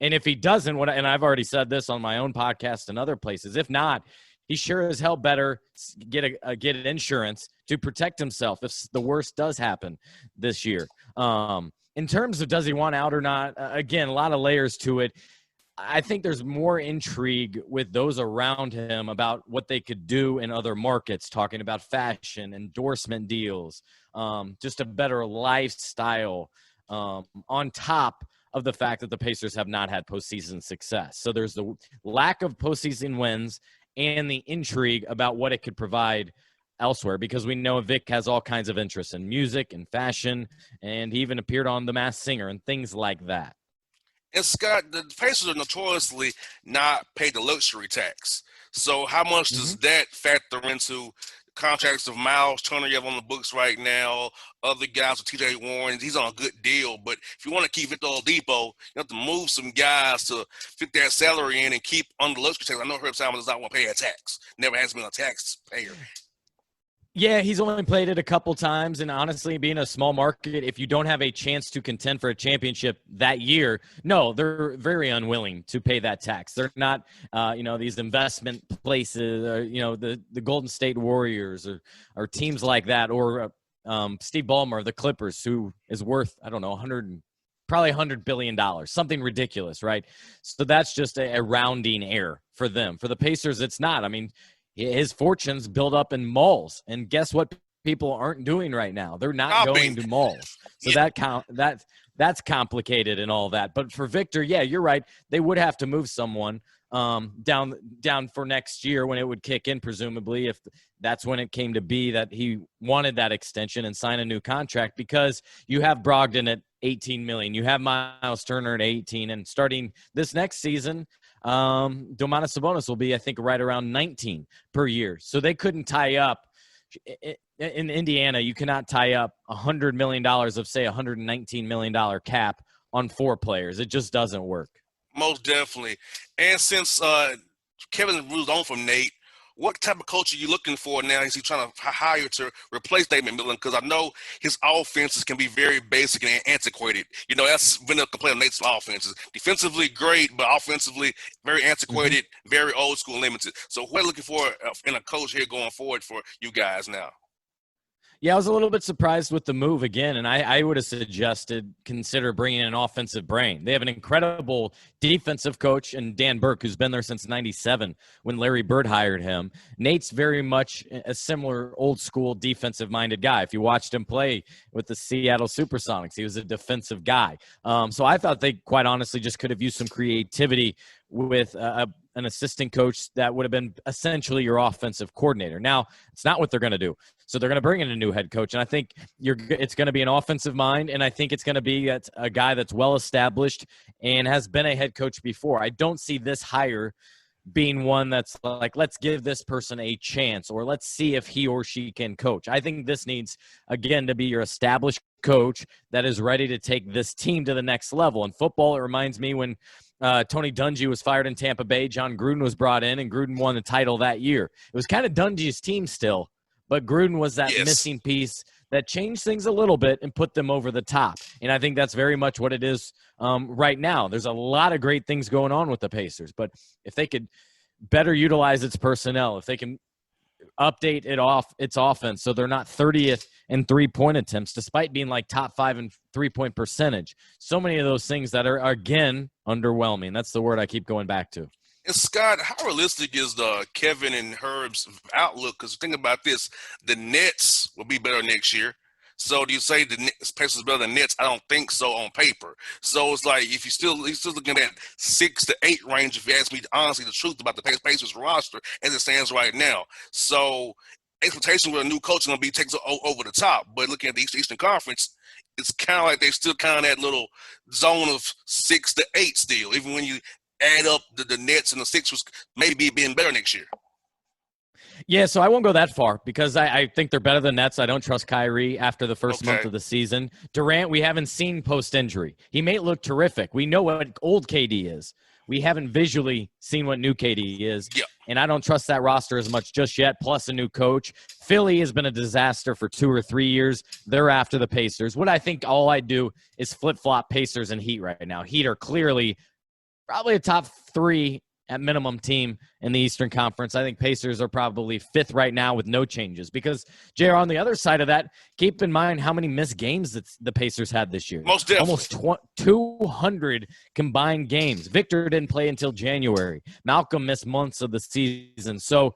And if he doesn't, and I've already said this on my own podcast and other places, if not, he sure as hell better get insurance to protect himself if the worst does happen this year. In terms of does he want out or not, again, a lot of layers to it. I think there's more intrigue with those around him about what they could do in other markets, talking about fashion, endorsement deals, just a better lifestyle, on top of the fact that the Pacers have not had postseason success. So there's the lack of postseason wins and the intrigue about what it could provide elsewhere, because we know Vic has all kinds of interests in music and fashion, and he even appeared on The Masked Singer and things like that. And Scott, the Pacers are notoriously not paid the luxury tax. So how much does that factor into contracts of Miles Turner you have on the books right now, other guys with TJ Warren, he's on a good deal. But if you want to keep Victor Oladipo, you have to move some guys to fit that salary in and keep under the luxury tax. I know Herb Simon does not want to pay a tax. Never has been a taxpayer. Yeah, he's only played it a couple times, and honestly, being a small market, if you don't have a chance to contend for a championship that year, no, they're very unwilling to pay that tax. They're not, these investment places, or, the Golden State Warriors or teams like that, or Steve Ballmer of the Clippers, who is worth, I don't know, probably $100 billion, something ridiculous, right? So that's just a rounding error for them. For the Pacers, it's not. I mean, his fortunes build up in malls, and guess what people aren't doing right now? They're not going to malls. So that's complicated and all that. But for Victor, yeah, you're right. They would have to move someone down for next year when it would kick in, presumably, if that's when it came to be that he wanted that extension and sign a new contract, because you have Brogdon at $18 million. You have Miles Turner at 18, and starting this next season, Domantas Sabonis will be, I think, right around 19 per year. So they couldn't tie up in Indiana. You cannot tie up $100 million of, say, $119 million cap on 4 players. It just doesn't work. Most definitely. And since Kevin moved on from Nate, what type of coach are you looking for now? Is he trying to hire to replace David Millen? Because I know his offenses can be very basic and antiquated. That's been a complaint of Nate's offenses. Defensively, great, but offensively, very antiquated, very old school, limited. So what are you looking for in a coach here going forward for you guys now? Yeah, I was a little bit surprised with the move again, and I would have suggested consider bringing in an offensive brain. They have an incredible defensive coach in Dan Burke, who's been there since '97 when Larry Bird hired him. Nate's very much a similar old-school defensive-minded guy. If you watched him play with the Seattle Supersonics, he was a defensive guy. So I thought they, quite honestly, just could have used some creativity with an assistant coach that would have been essentially your offensive coordinator. Now, it's not what they're going to do. So they're going to bring in a new head coach, and I think it's going to be an offensive mind, and I think it's going to be a guy that's well-established and has been a head coach before. I don't see this hire being one that's like, let's give this person a chance, or let's see if he or she can coach. I think this needs, again, to be your established coach that is ready to take this team to the next level. In football, it reminds me when Tony Dungy was fired in Tampa Bay, John Gruden was brought in, and Gruden won the title that year. It was kind of Dungy's team still, but Gruden was that missing piece that changed things a little bit and put them over the top. And I think that's very much what it is right now. There's a lot of great things going on with the Pacers, but if they could better utilize its personnel, if they can update its offense so they're not 30th in three-point attempts, despite being like top 5 in three-point percentage. So many of those things that are, again, underwhelming. That's the word I keep going back to. And Scott, how realistic is the Kevin and Herb's outlook? Because think about this, the Nets will be better next year. So do you say the Pacers better than Nets? I don't think so on paper. So it's like if you're still looking at 6 to 8 range, if you ask me honestly the truth about the Pacers roster as it stands right now. So expectation with a new coach is going to be takes over the top. But looking at the Eastern Conference, it's kind of like they're still kind of that little zone of 6 to 8 still, even when you add up the Nets and the Sixers maybe being better next year. Yeah, so I won't go that far because I think they're better than Nets. I don't trust Kyrie after the first month of the season. Durant, we haven't seen post-injury. He may look terrific. We know what old KD is. We haven't visually seen what new KD is. Yeah. And I don't trust that roster as much just yet, plus a new coach. Philly has been a disaster for 2 or 3 years. They're after the Pacers. What I think all I do is flip-flop Pacers and Heat right now. Heat are clearly probably a top 3 at minimum team in the Eastern Conference. I think Pacers are probably 5th right now with no changes because, JR, on the other side of that, keep in mind how many missed games that the Pacers had this year. Most definitely. Almost 200 combined games. Victor didn't play until January. Malcolm missed months of the season. So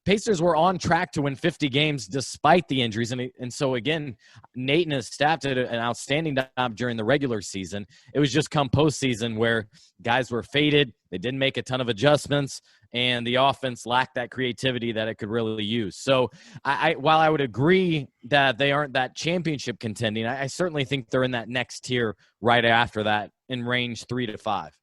Pacers were on track to win 50 games despite the injuries. And so, again, Nate and his staff did an outstanding job during the regular season. It was just come postseason where guys were faded. They didn't make a ton of adjustments, and the offense lacked that creativity that it could really use. So while I would agree that they aren't that championship contending, I certainly think they're in that next tier right after that in range 3 to 5.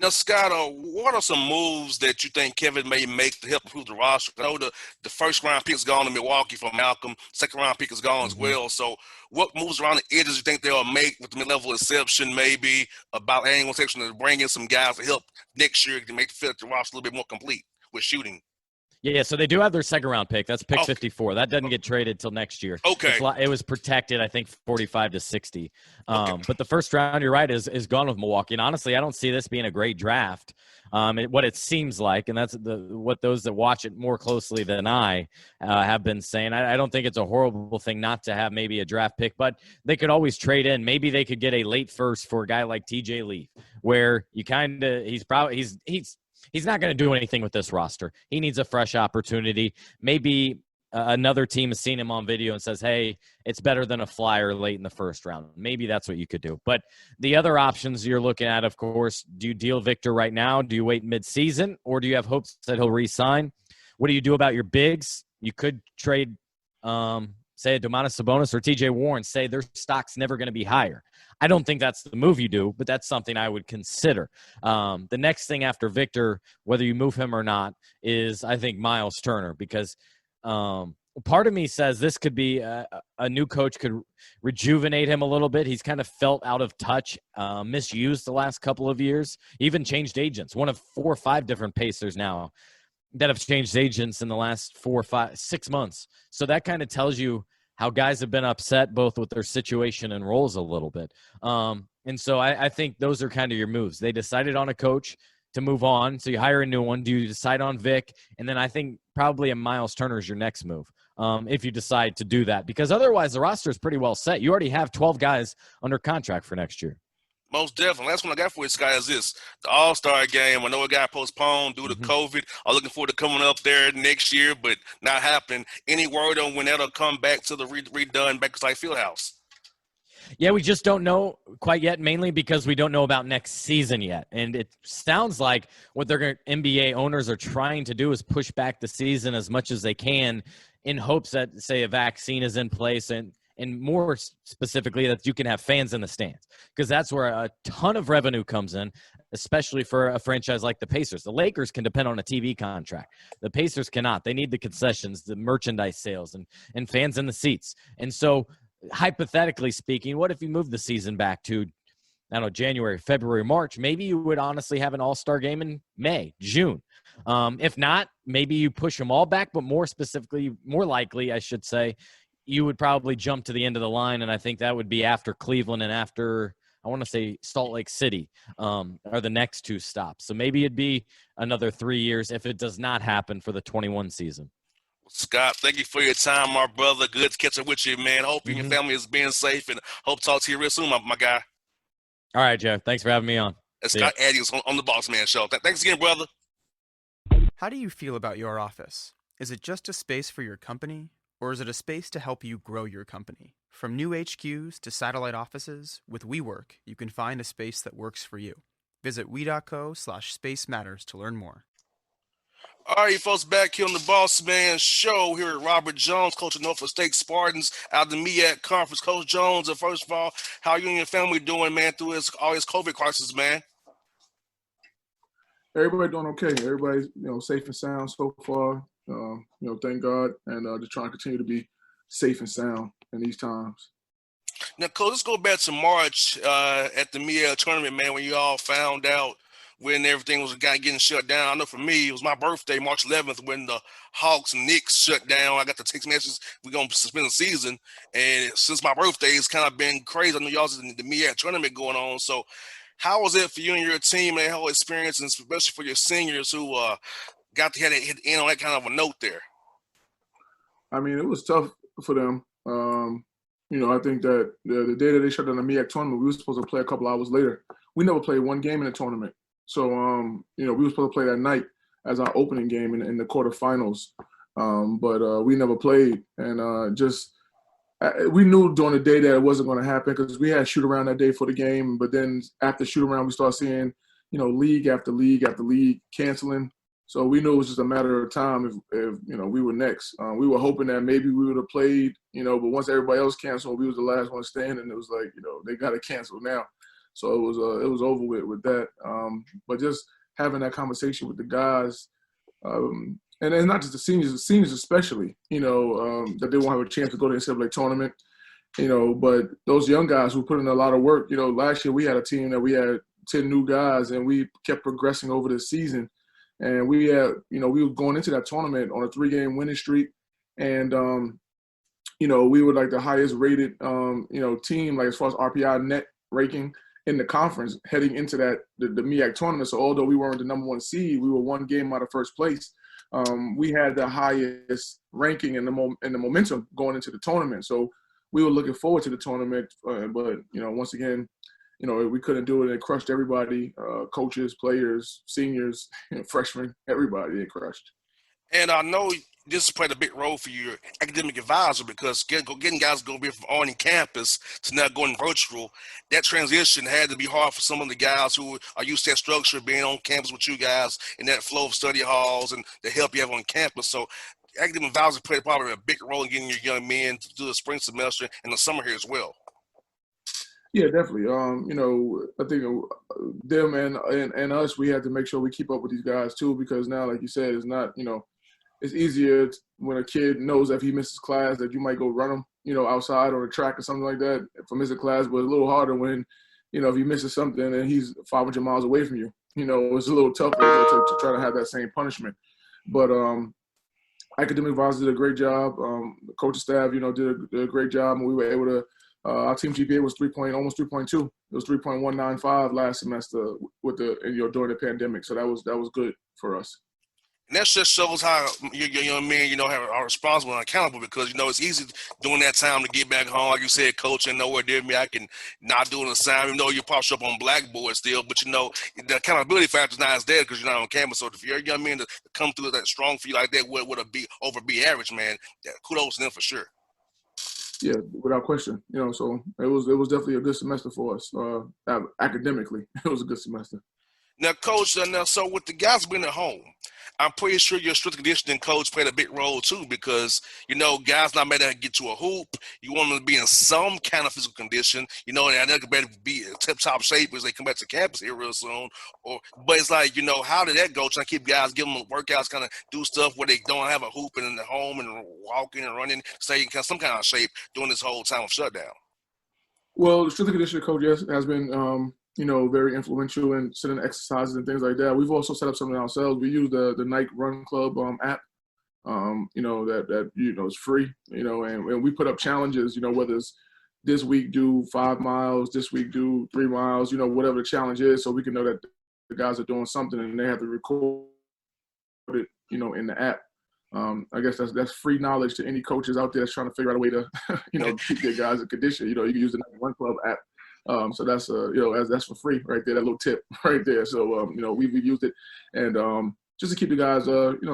Now, Scott, what are some moves that you think Kevin may make to help improve the roster? I know the first round pick is gone to Milwaukee from Malcolm. Second round pick is gone as Mm-hmm. well. So, what moves around the edges you think they'll make with the mid-level exception, maybe about adding one section to bring in some guys to help next year to make the roster a little bit more complete with shooting? Yeah, so they do have their second round pick. That's pick Okay. 54. That doesn't get traded till next year. Okay. It was protected, I think, 45 to 60. Okay. But the first round, you're right, is gone with Milwaukee. And honestly, I don't see this being a great draft. What it seems like, and that's what those that watch it more closely than I have been saying. I don't think it's a horrible thing not to have maybe a draft pick, but they could always trade in. Maybe they could get a late first for a guy like TJ Leaf, where you kind of he's not going to do anything with this roster. He needs a fresh opportunity. Maybe another team has seen him on video and says, hey, it's better than a flyer late in the first round. Maybe that's what you could do. But the other options you're looking at, of course, do you deal Victor right now? Do you wait mid-season? Or do you have hopes that he'll re-sign? What do you do about your bigs? You could trade, say, a Domantas Sabonis or TJ Warren, say their stock's never going to be higher. I don't think that's the move you do, but that's something I would consider. The next thing after Victor, whether you move him or not, is, I think, Miles Turner, because part of me says this could be a new coach could rejuvenate him a little bit. He's kind of felt out of touch, misused the last couple of years, even changed agents. One of 4 or 5 different Pacers now that have changed agents in the last 4 or 5, 6 months. So that kind of tells you how guys have been upset both with their situation and roles a little bit. And so I think those are kind of your moves. They decided on a coach to move on, so you hire a new one. Do you decide on Vic? And then I think probably a Miles Turner is your next move if you decide to do that. Because otherwise the roster is pretty well set. You already have 12 guys under contract for next year. Most definitely. Last one I got for you, Sky, is this. The All-Star game. I know it got postponed due to COVID. I'm looking forward to coming up there next year, but not happening. Any word on when that'll come back to the redone Bakerside Fieldhouse? Yeah, we just don't know quite yet, mainly because we don't know about next season yet. And it sounds like what NBA owners are trying to do is push back the season as much as they can in hopes that, say, a vaccine is in place and more specifically that you can have fans in the stands, because that's where a ton of revenue comes in, especially for a franchise like the Pacers. The Lakers can depend on a TV contract. The Pacers cannot. They need the concessions, the merchandise sales, and fans in the seats. And so hypothetically speaking, what if you move the season back to, I don't know, January, February, March? Maybe you would honestly have an all-star game in May, June. If not, maybe you push them all back, but more specifically, more likely, I should say, you would probably jump to the end of the line, and I think that would be after Cleveland and after, I want to say, Salt Lake City are the next 2 stops. So maybe it'd be another 3 years if it does not happen for the 21 season. Scott, thank you for your time, my brother. Good to catch up with you, man. Hope you and your family is being safe, and hope to talk to you real soon, my guy. All right, Jeff. Thanks for having me on. That's Scott Adams on the Bossman Show. Thanks again, brother. How do you feel about your office? Is it just a space for your company, or is it a space to help you grow your company? From new HQs to satellite offices, with WeWork, you can find a space that works for you. Visit we.co/space matters to learn more. All right, folks, back here on the Boss Man Show here at Robert Jones, coach of Norfolk State Spartans out of the MEAC Conference. Coach Jones, first of all, how are you and your family doing, man, through all this COVID crisis, man? Everybody doing okay. Everybody's, safe and sound so far. Thank God, and just trying to continue to be safe and sound in these times. Now, Coach, let's go back to March at the MEAC tournament, man, when you all found out when everything was getting shut down. I know for me, it was my birthday, March 11th, when the Hawks and Knicks shut down. I got the text messages, we're going to suspend the season. And since my birthday, it's kind of been crazy. I know y'all in the MEAC tournament going on. So how was it for you and your team and that whole experience, and especially for your seniors who got to hit in on that kind of a note there? I mean, it was tough for them. I think that the day that they shut down the MEAC tournament, we were supposed to play a couple hours later. We never played one game in the tournament. So, we were supposed to play that night as our opening game in the quarterfinals. But we never played. And we knew during the day that it wasn't going to happen because we had shoot-around that day for the game. But then after shoot-around, we started seeing, league after league after league canceling. So we knew it was just a matter of time if we were next. We were hoping that maybe we would have played, but once everybody else canceled, we was the last one standing. It was like, they got to cancel now. So it was over with that. But just having that conversation with the guys, and it's not just the seniors especially, that they won't have a chance to go to the NCAA tournament, but those young guys who put in a lot of work. Last year we had a team that we had 10 new guys, and we kept progressing over the season. And we had, we were going into that tournament on a 3-game winning streak. And, we were like the highest rated, team, like as far as RPI net ranking in the conference heading into the MEAC tournament. So although we weren't the number 1 seed, we were 1 game out of first place. We had the highest ranking and the momentum going into the tournament. So we were looking forward to the tournament. But, once again, we couldn't do it. It crushed everybody, coaches, players, seniors, freshmen, everybody. It crushed. And I know this played a big role for your academic advisor, because getting guys going to be from on campus to now going virtual, that transition had to be hard for some of the guys who are used to that structure, being on campus with you guys and that flow of study halls and the help you have on campus. So academic advisor played probably a big role in getting your young men to do the spring semester and the summer here as well. Yeah, definitely. I think them and us, we had to make sure we keep up with these guys too, because now, like you said, it's not, it's easier when a kid knows that if he misses class that you might go run him, outside or a track or something like that for missing class, but it's a little harder when, if he misses something and he's 500 miles away from you. It's a little tougher to try to have that same punishment. But academic advisors did a great job. The coaching staff, did a great job, and we were able to. Our team GPA was almost 3.2. It was 3.195 last semester during the pandemic. So that was good for us. And that just shows how your young men, are responsible and accountable, because, it's easy during that time to get back home. Like you said, coach, and know where did me, I can not do an assignment, even though you probably show up on Blackboard still, but, the accountability factor is not as there because you're not on campus. So if you're a young man to come through that strong for you like that with over B average, man, kudos to them for sure. Yeah, without question. So it was definitely a good semester for us. Academically, it was a good semester. Now, Coach, so with the guys being at home, I'm pretty sure your strength and conditioning coach played a big role too, because, guys not made to get to a hoop. You want them to be in some kind of physical condition, and they're better be in tip-top shape as they come back to campus here real soon. But it's like, how did that go? Trying to keep guys, give them workouts, kind of do stuff where they don't have a hoop and in the home and walking and running, stay in some kind of shape during this whole time of shutdown. Well, the strength and conditioning coach has been very influential in setting exercises and things like that. We've also set up something ourselves. We use the Nike Run Club app, that is free, and we put up challenges, whether it's this week do 5 miles, this week do 3 miles, whatever the challenge is, so we can know that the guys are doing something and they have to record it, in the app. I guess that's free knowledge to any coaches out there that's trying to figure out a way to, keep their guys in condition. You can use the Nike Run Club app. So that's that's for free right there, that little tip right there. So we've used it, and just to keep the guys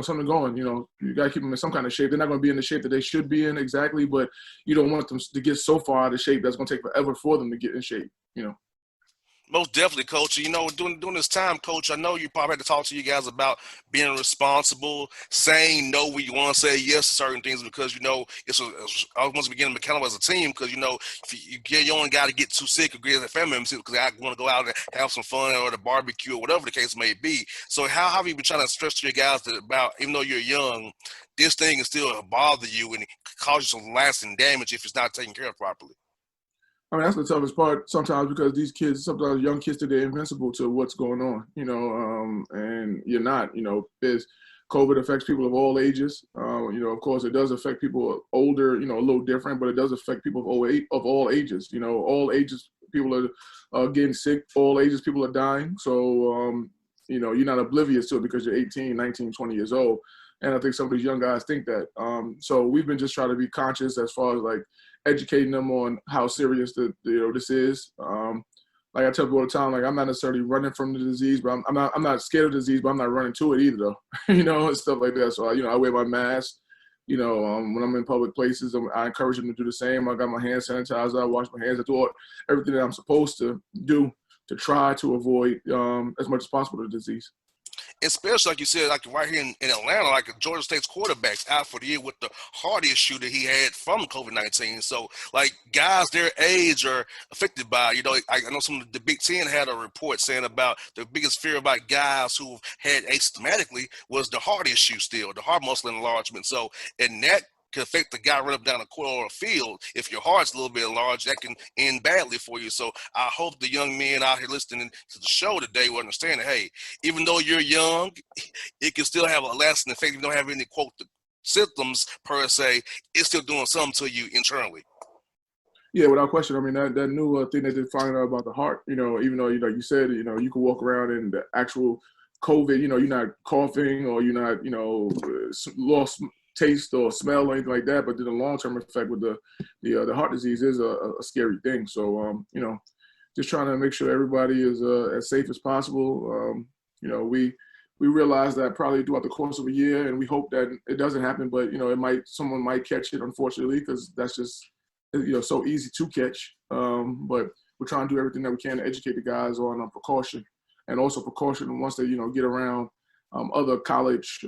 something going. You got to keep them in some kind of shape. They're not going to be in the shape that they should be in exactly, but you don't want them to get so far out of shape that's going to take forever for them to get in shape. Most definitely, Coach. During this time, Coach, I know you probably had to talk to you guys about being responsible, saying no when you want to say yes to certain things, because, it's once beginning accountable as a team, because, if you only got to get too sick or get a family member because I want to go out and have some fun or the barbecue or whatever the case may be. So how have you been trying to stress to your guys that about, even though you're young, this thing can still bother you and cause you some lasting damage if it's not taken care of properly? I mean, that's the toughest part sometimes, because these kids, sometimes young kids, they're invincible to what's going on, and you're not, COVID affects people of all ages. Of course, it does affect people older, a little different, but it does affect people of all ages. All ages, people are getting sick. All ages, people are dying. So, you're not oblivious to it because you're 18, 19, 20 years old. And I think some of these young guys think that. So we've been just trying to be conscious as far as like educating them on how serious this is. Like I tell people all the time, like I'm not necessarily running from the disease, but I'm not scared of the disease, but I'm not running to it either, though. And stuff like that. So I wear my mask. When I'm in public places, I encourage them to do the same. I got my hand sanitizer. I wash my hands. I do everything that I'm supposed to do to try to avoid as much as possible the disease. especially like you said, like right here in Atlanta, like Georgia State's quarterback's out for the year with the heart issue that he had from COVID-19. So, like guys their age are affected by. You know, I know some of the Big Ten had a report saying about the biggest fear about guys who had asymptomatically was the heart issue, still the heart muscle enlargement. So, and that can affect the guy right up down the court or the field. If your heart's a little bit enlarged, that can end badly for you. So I hope the young men out here listening to the show today will understand that, hey, even though you're young, it can still have a lasting effect. If you don't have any, quote, symptoms per se, it's still doing something to you internally. Yeah, without question. I mean, that new thing that they're finding out about the heart, you know, even though, you said, you can walk around in the actual COVID, you're not coughing or you're not, lost taste or smell or anything like that, but then the long-term effect with the heart disease is a scary thing. So, just trying to make sure everybody is as safe as possible. We realize that probably throughout the course of a year, and we hope that it doesn't happen, but, someone might catch it, unfortunately, because that's just, so easy to catch. But we're trying to do everything that we can to educate the guys on precaution, and also precaution once they, get around other college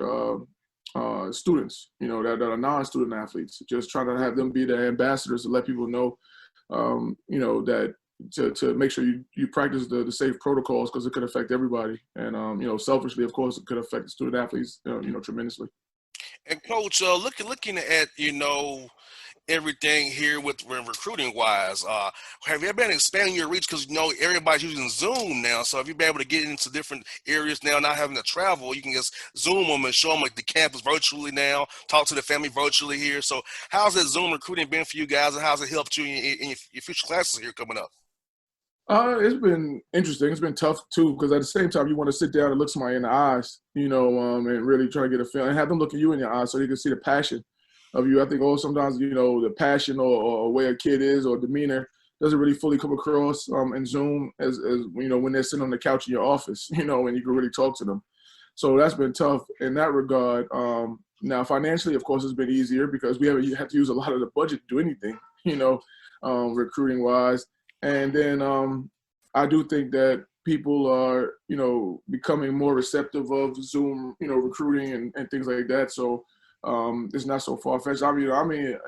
students, that are non-student athletes, just trying to have them be the ambassadors to let people know, that to make sure you practice the safe protocols, because it could affect everybody. And, selfishly, of course, it could affect the student athletes, tremendously. And Coach, looking at, everything here with recruiting wise, have you been expanding your reach? Because everybody's using Zoom now, so have you been able to get into different areas now, not having to travel? You can just Zoom them and show them like the campus virtually now, talk to the family virtually here. So how's that Zoom recruiting been for you guys, and how's it helped you in your future classes here coming up? It's been interesting. It's been tough too, because at the same time you want to sit down and look somebody in the eyes, and really try to get a feel and have them look at you in your eyes so you can see the passion of you. I think sometimes, the passion or way a kid is or demeanor doesn't really fully come across in Zoom as when they're sitting on the couch in your office, and you can really talk to them. So that's been tough in that regard. Now financially, of course, it's been easier because we haven't had to use a lot of the budget to do anything, recruiting wise. And then I do think that people are, becoming more receptive of Zoom, recruiting and things like that. So it's not so far-fetched. I mean,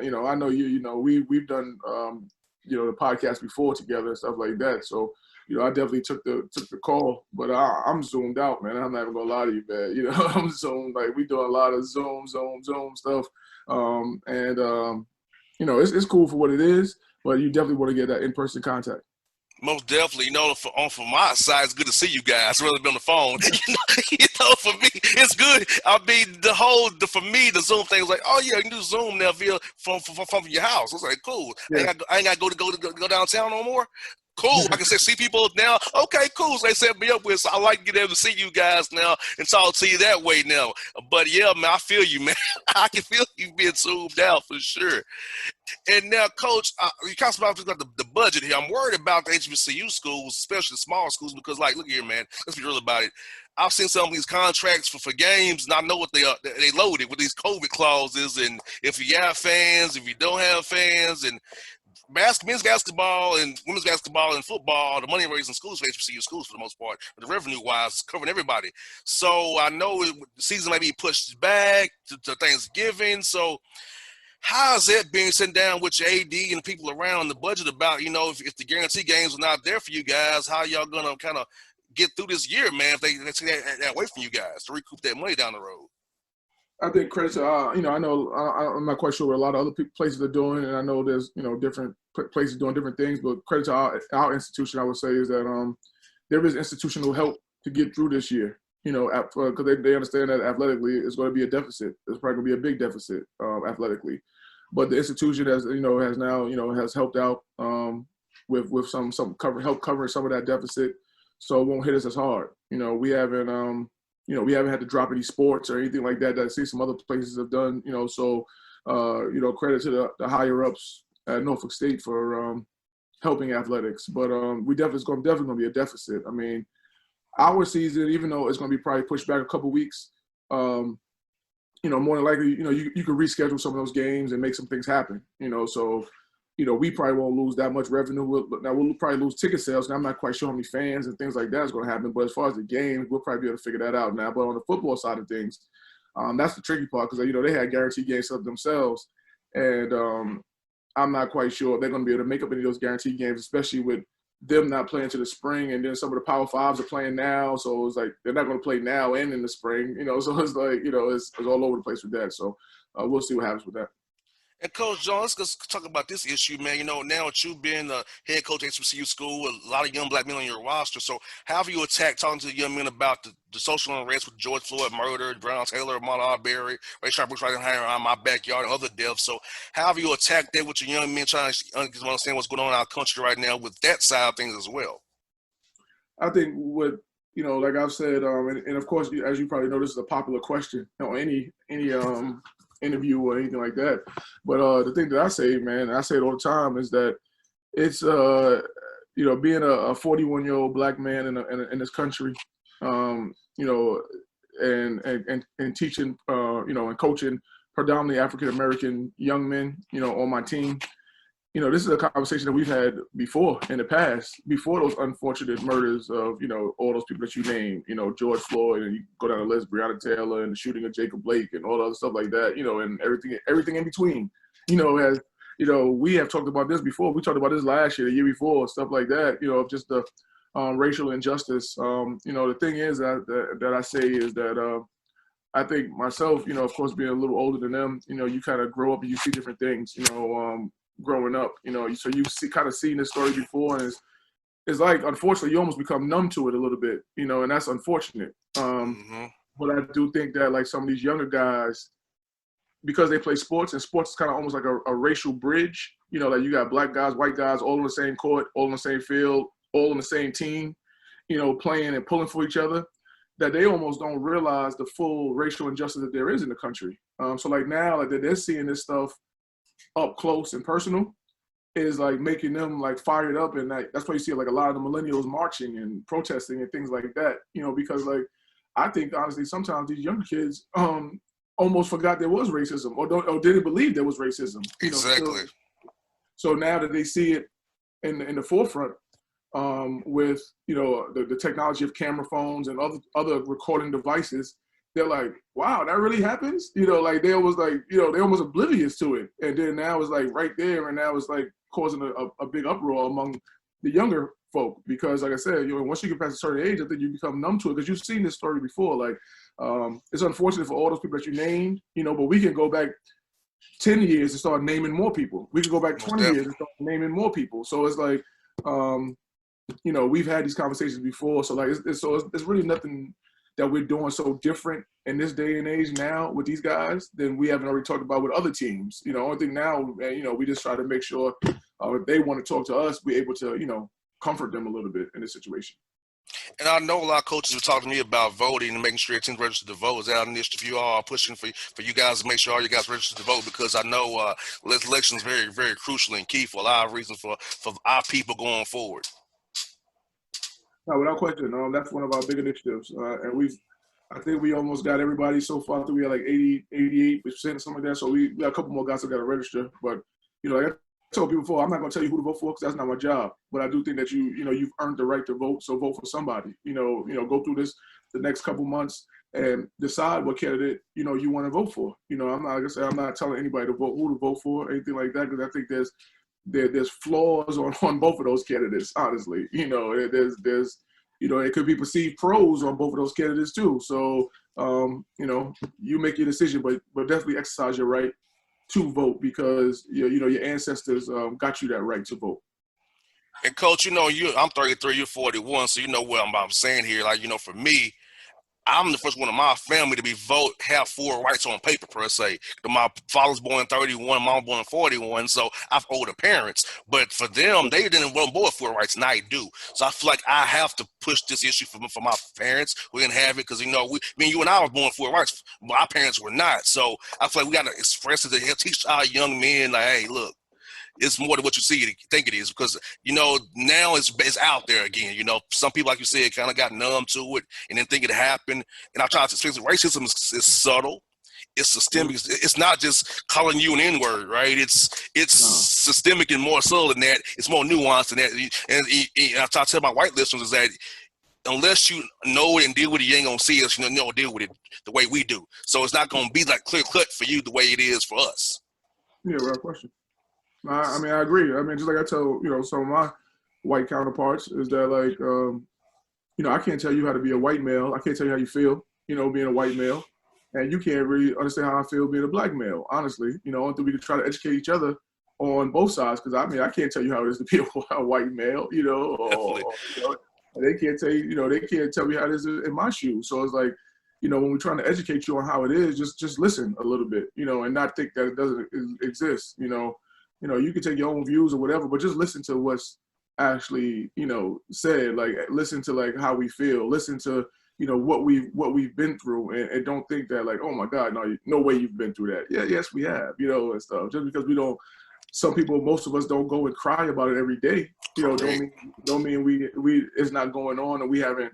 I know we've done, the podcast before together and stuff like that. So, I definitely took the call, but I'm zoomed out, man. I'm not even gonna lie to you, man. I'm zoomed. Like, we do a lot of Zoom stuff. It's cool for what it is, but you definitely want to get that in-person contact. Most definitely. From my side, it's good to see you guys rather than on the phone. For me, it's good. I mean, for me, the Zoom thing was like, oh yeah, you can do Zoom now via from your house. I was like, cool. Yeah. I ain't got to go downtown no more. Cool. I can see people now. Okay, cool. So they set me up with. So I like to get able to see you guys now and talk to you that way now. But yeah, man, I feel you, man. I can feel you being zoomed out for sure. And now, Coach, you kind of talking about the budget here. I'm worried about the HBCU schools, especially the small schools, because, like, look here, man. Let's be real about it. I've seen some of these contracts for games, and I know what they are. They loaded with these COVID clauses, and if you have fans, if you don't have fans, and men's basketball and women's basketball and football, the money raising schools for HBCU schools for the most part, but the revenue-wise, covering everybody. So I know the season may be pushed back to Thanksgiving. So how is that being sent down with your AD and people around the budget about, if the guarantee games are not there for you guys, how y'all going to kind of get through this year, man, if they take that away from you guys to recoup that money down the road? I think credit to, I know I'm not quite sure what a lot of other places are doing, and I know there's, different places doing different things, but credit to our institution, I would say, is that there is institutional help to get through this year, because they understand that athletically it's going to be a deficit. It's probably going to be a big deficit athletically. But the institution has now, has helped out with some help covering some of that deficit, so it won't hit us as hard. We haven't had to drop any sports or anything like that I see some other places have done. So credit to the higher ups at Norfolk State for helping athletics. But it's definitely going to be a deficit. I mean, our season, even though it's going to be probably pushed back a couple weeks, more than likely, you can reschedule some of those games and make some things happen. So we probably won't lose that much revenue. We'll probably lose ticket sales, and I'm not quite sure how many fans and things like that is going to happen. But as far as the games, we'll probably be able to figure that out now. But on the football side of things, that's the tricky part because, they had guaranteed games up themselves. And I'm not quite sure they're going to be able to make up any of those guaranteed games, especially with them not playing to the spring. And then some of the Power Fives are playing now. So it's like they're not going to play now and in the spring, So it's like, it's all over the place with that. So we'll see what happens with that. And Coach John, let's talk about this issue, man. Now that you've been the head coach at HBCU school, a lot of young black men on your roster. So how have you attacked talking to the young men about the social unrest with George Floyd murder, Brown Taylor, Ahmaud Arbery, Ray Sharp right around my backyard, and other deaths? So how have you attacked that with your young men trying to understand what's going on in our country right now with that side of things as well? I think what, like I've said, and of course, as you probably know, this is a popular question on any interview or anything like that. But the thing that I say, man, and I say it all the time, is that it's being a 41-year-old black man in this country, and teaching, and coaching predominantly African American young men, on my team. This is a conversation that we've had before in the past, before those unfortunate murders of, all those people that you named, George Floyd, and you go down the list, Breonna Taylor, and the shooting of Jacob Blake, and all the other stuff like that, and everything in between, as, we have talked about this before. We talked about this last year, the year before, stuff like that, just the racial injustice. The thing is that I say is that I think myself, of course, being a little older than them, you kind of grow up and you see different things, growing up, so you've seen this story before, and it's like, unfortunately, you almost become numb to it a little bit, and that's unfortunate. But I do think that, like, some of these younger guys, because they play sports, and sports is kind of almost like a racial bridge, like you got black guys, white guys, all on the same court, all on the same field, all on the same team, playing and pulling for each other, that they almost don't realize the full racial injustice that there is in the country. So like now, like they're seeing this stuff up close and personal, is like making them like fired up, and that's why you see like a lot of the millennials marching and protesting and things like that, because like I think honestly sometimes these younger kids almost forgot there was racism or didn't believe there was racism. Exactly. So now that they see it in the forefront, with the technology of camera phones and other recording devices, they're like, wow, that really happens? Like they was like, they're almost oblivious to it. And then now it's like right there, and now it's like causing a big uproar among the younger folk, because like I said, once you get past a certain age, I think you become numb to it, because you've seen this story before. Like, it's unfortunate for all those people that you named, but we can go back 10 years and start naming more people. We can go back 20 years and start naming more people. So it's like, we've had these conversations before. So like, it's really nothing that we're doing so different in this day and age now with these guys than we haven't already talked about with other teams. Only thing now, we just try to make sure if they want to talk to us, we're able to, comfort them a little bit in this situation. And I know a lot of coaches are talking to me about voting and making sure your team's registered to vote. Is that an initiative you all are pushing for you guys to make sure all you guys registered to vote? Because I know this election is very, very crucial and key for a lot of reasons for our people going forward. No, without question. That's one of our big initiatives. And I think we almost got everybody so far. I think we had like 88%, something like that. So we got a couple more guys that got to register. But, like I told people before, I'm not going to tell you who to vote for because that's not my job. But I do think that you've earned the right to vote. So vote for somebody. Go through the next couple months and decide what candidate, you want to vote for. I'm not, like I said, I'm not telling anybody who to vote for, anything like that, because I think there's flaws on both of those candidates, honestly. There's it could be perceived pros on both of those candidates too. So, you make your decision, but definitely exercise your right to vote, because your ancestors got you that right to vote. And Coach, I'm 33, you're 41, so you know what I'm saying here. Like, for me, I'm the first one in my family to have full rights on paper, per se. My father's born in 31, mom born in 41, so I've older parents. But for them, they didn't want both full rights, and I do. So I feel like I have to push this issue for my parents. We didn't have it because, you and I were born full rights, but our parents were not. So I feel like we got to express it and teach our young men, like, hey, look, it's more than what you think it is, because now it's out there again. Some people, like you said, kind of got numb to it and didn't think it happened. And I try to explain racism is subtle. it's systemic. It's not just calling you an N-word, right? It's systemic and more so than that. It's more nuanced than that. And I tell my white listeners is that unless you know it and deal with it, you ain't gonna see us. You know, deal with it the way we do. So it's not gonna be like clear cut for you the way it is for us. Yeah, right question. I mean, I agree. I mean, just like I tell some of my white counterparts is that I can't tell you how to be a white male. I can't tell you how you feel, being a white male, and you can't really understand how I feel being a black male. Honestly, until we can try to educate each other on both sides. Because I mean, I can't tell you how it is to be a white male, or they can't tell you, they can't tell me how it is in my shoes. So it's like, when we're trying to educate you on how it is, just listen a little bit, and not think that it doesn't exist. You can take your own views or whatever, but just listen to what's actually, said. Like, listen to like how we feel. Listen to, what we've been through, and don't think that like, oh my God, no way you've been through that. Yeah, yes we have, and stuff. Just because we don't. Some people, most of us don't go and cry about it every day. Don't mean we it's not going on and we haven't,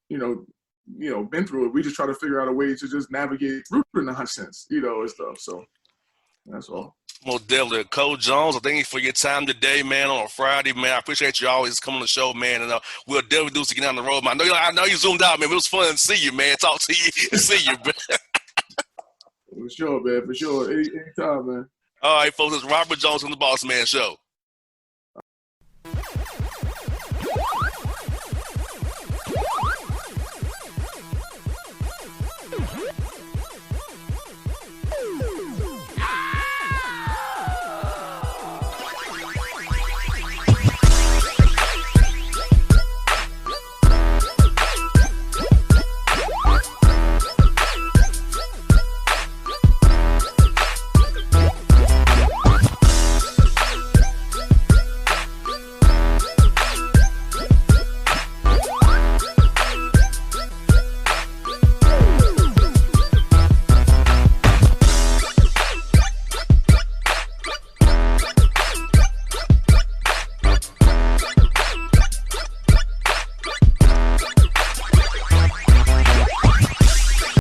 been through it. We just try to figure out a way to just navigate through the nonsense, and stuff. So that's all. Most definitely. Coach Jones, I thank you for your time today, man, on a Friday, man. I appreciate you always coming on the show, man, and we'll definitely do this again on the road, man. I know you zoomed out, man. It was fun to see you, man. Talk to you and see you, man. For sure, man. For sure. Anytime, man. All right, folks, it's Robert Jones on the Bossman Show.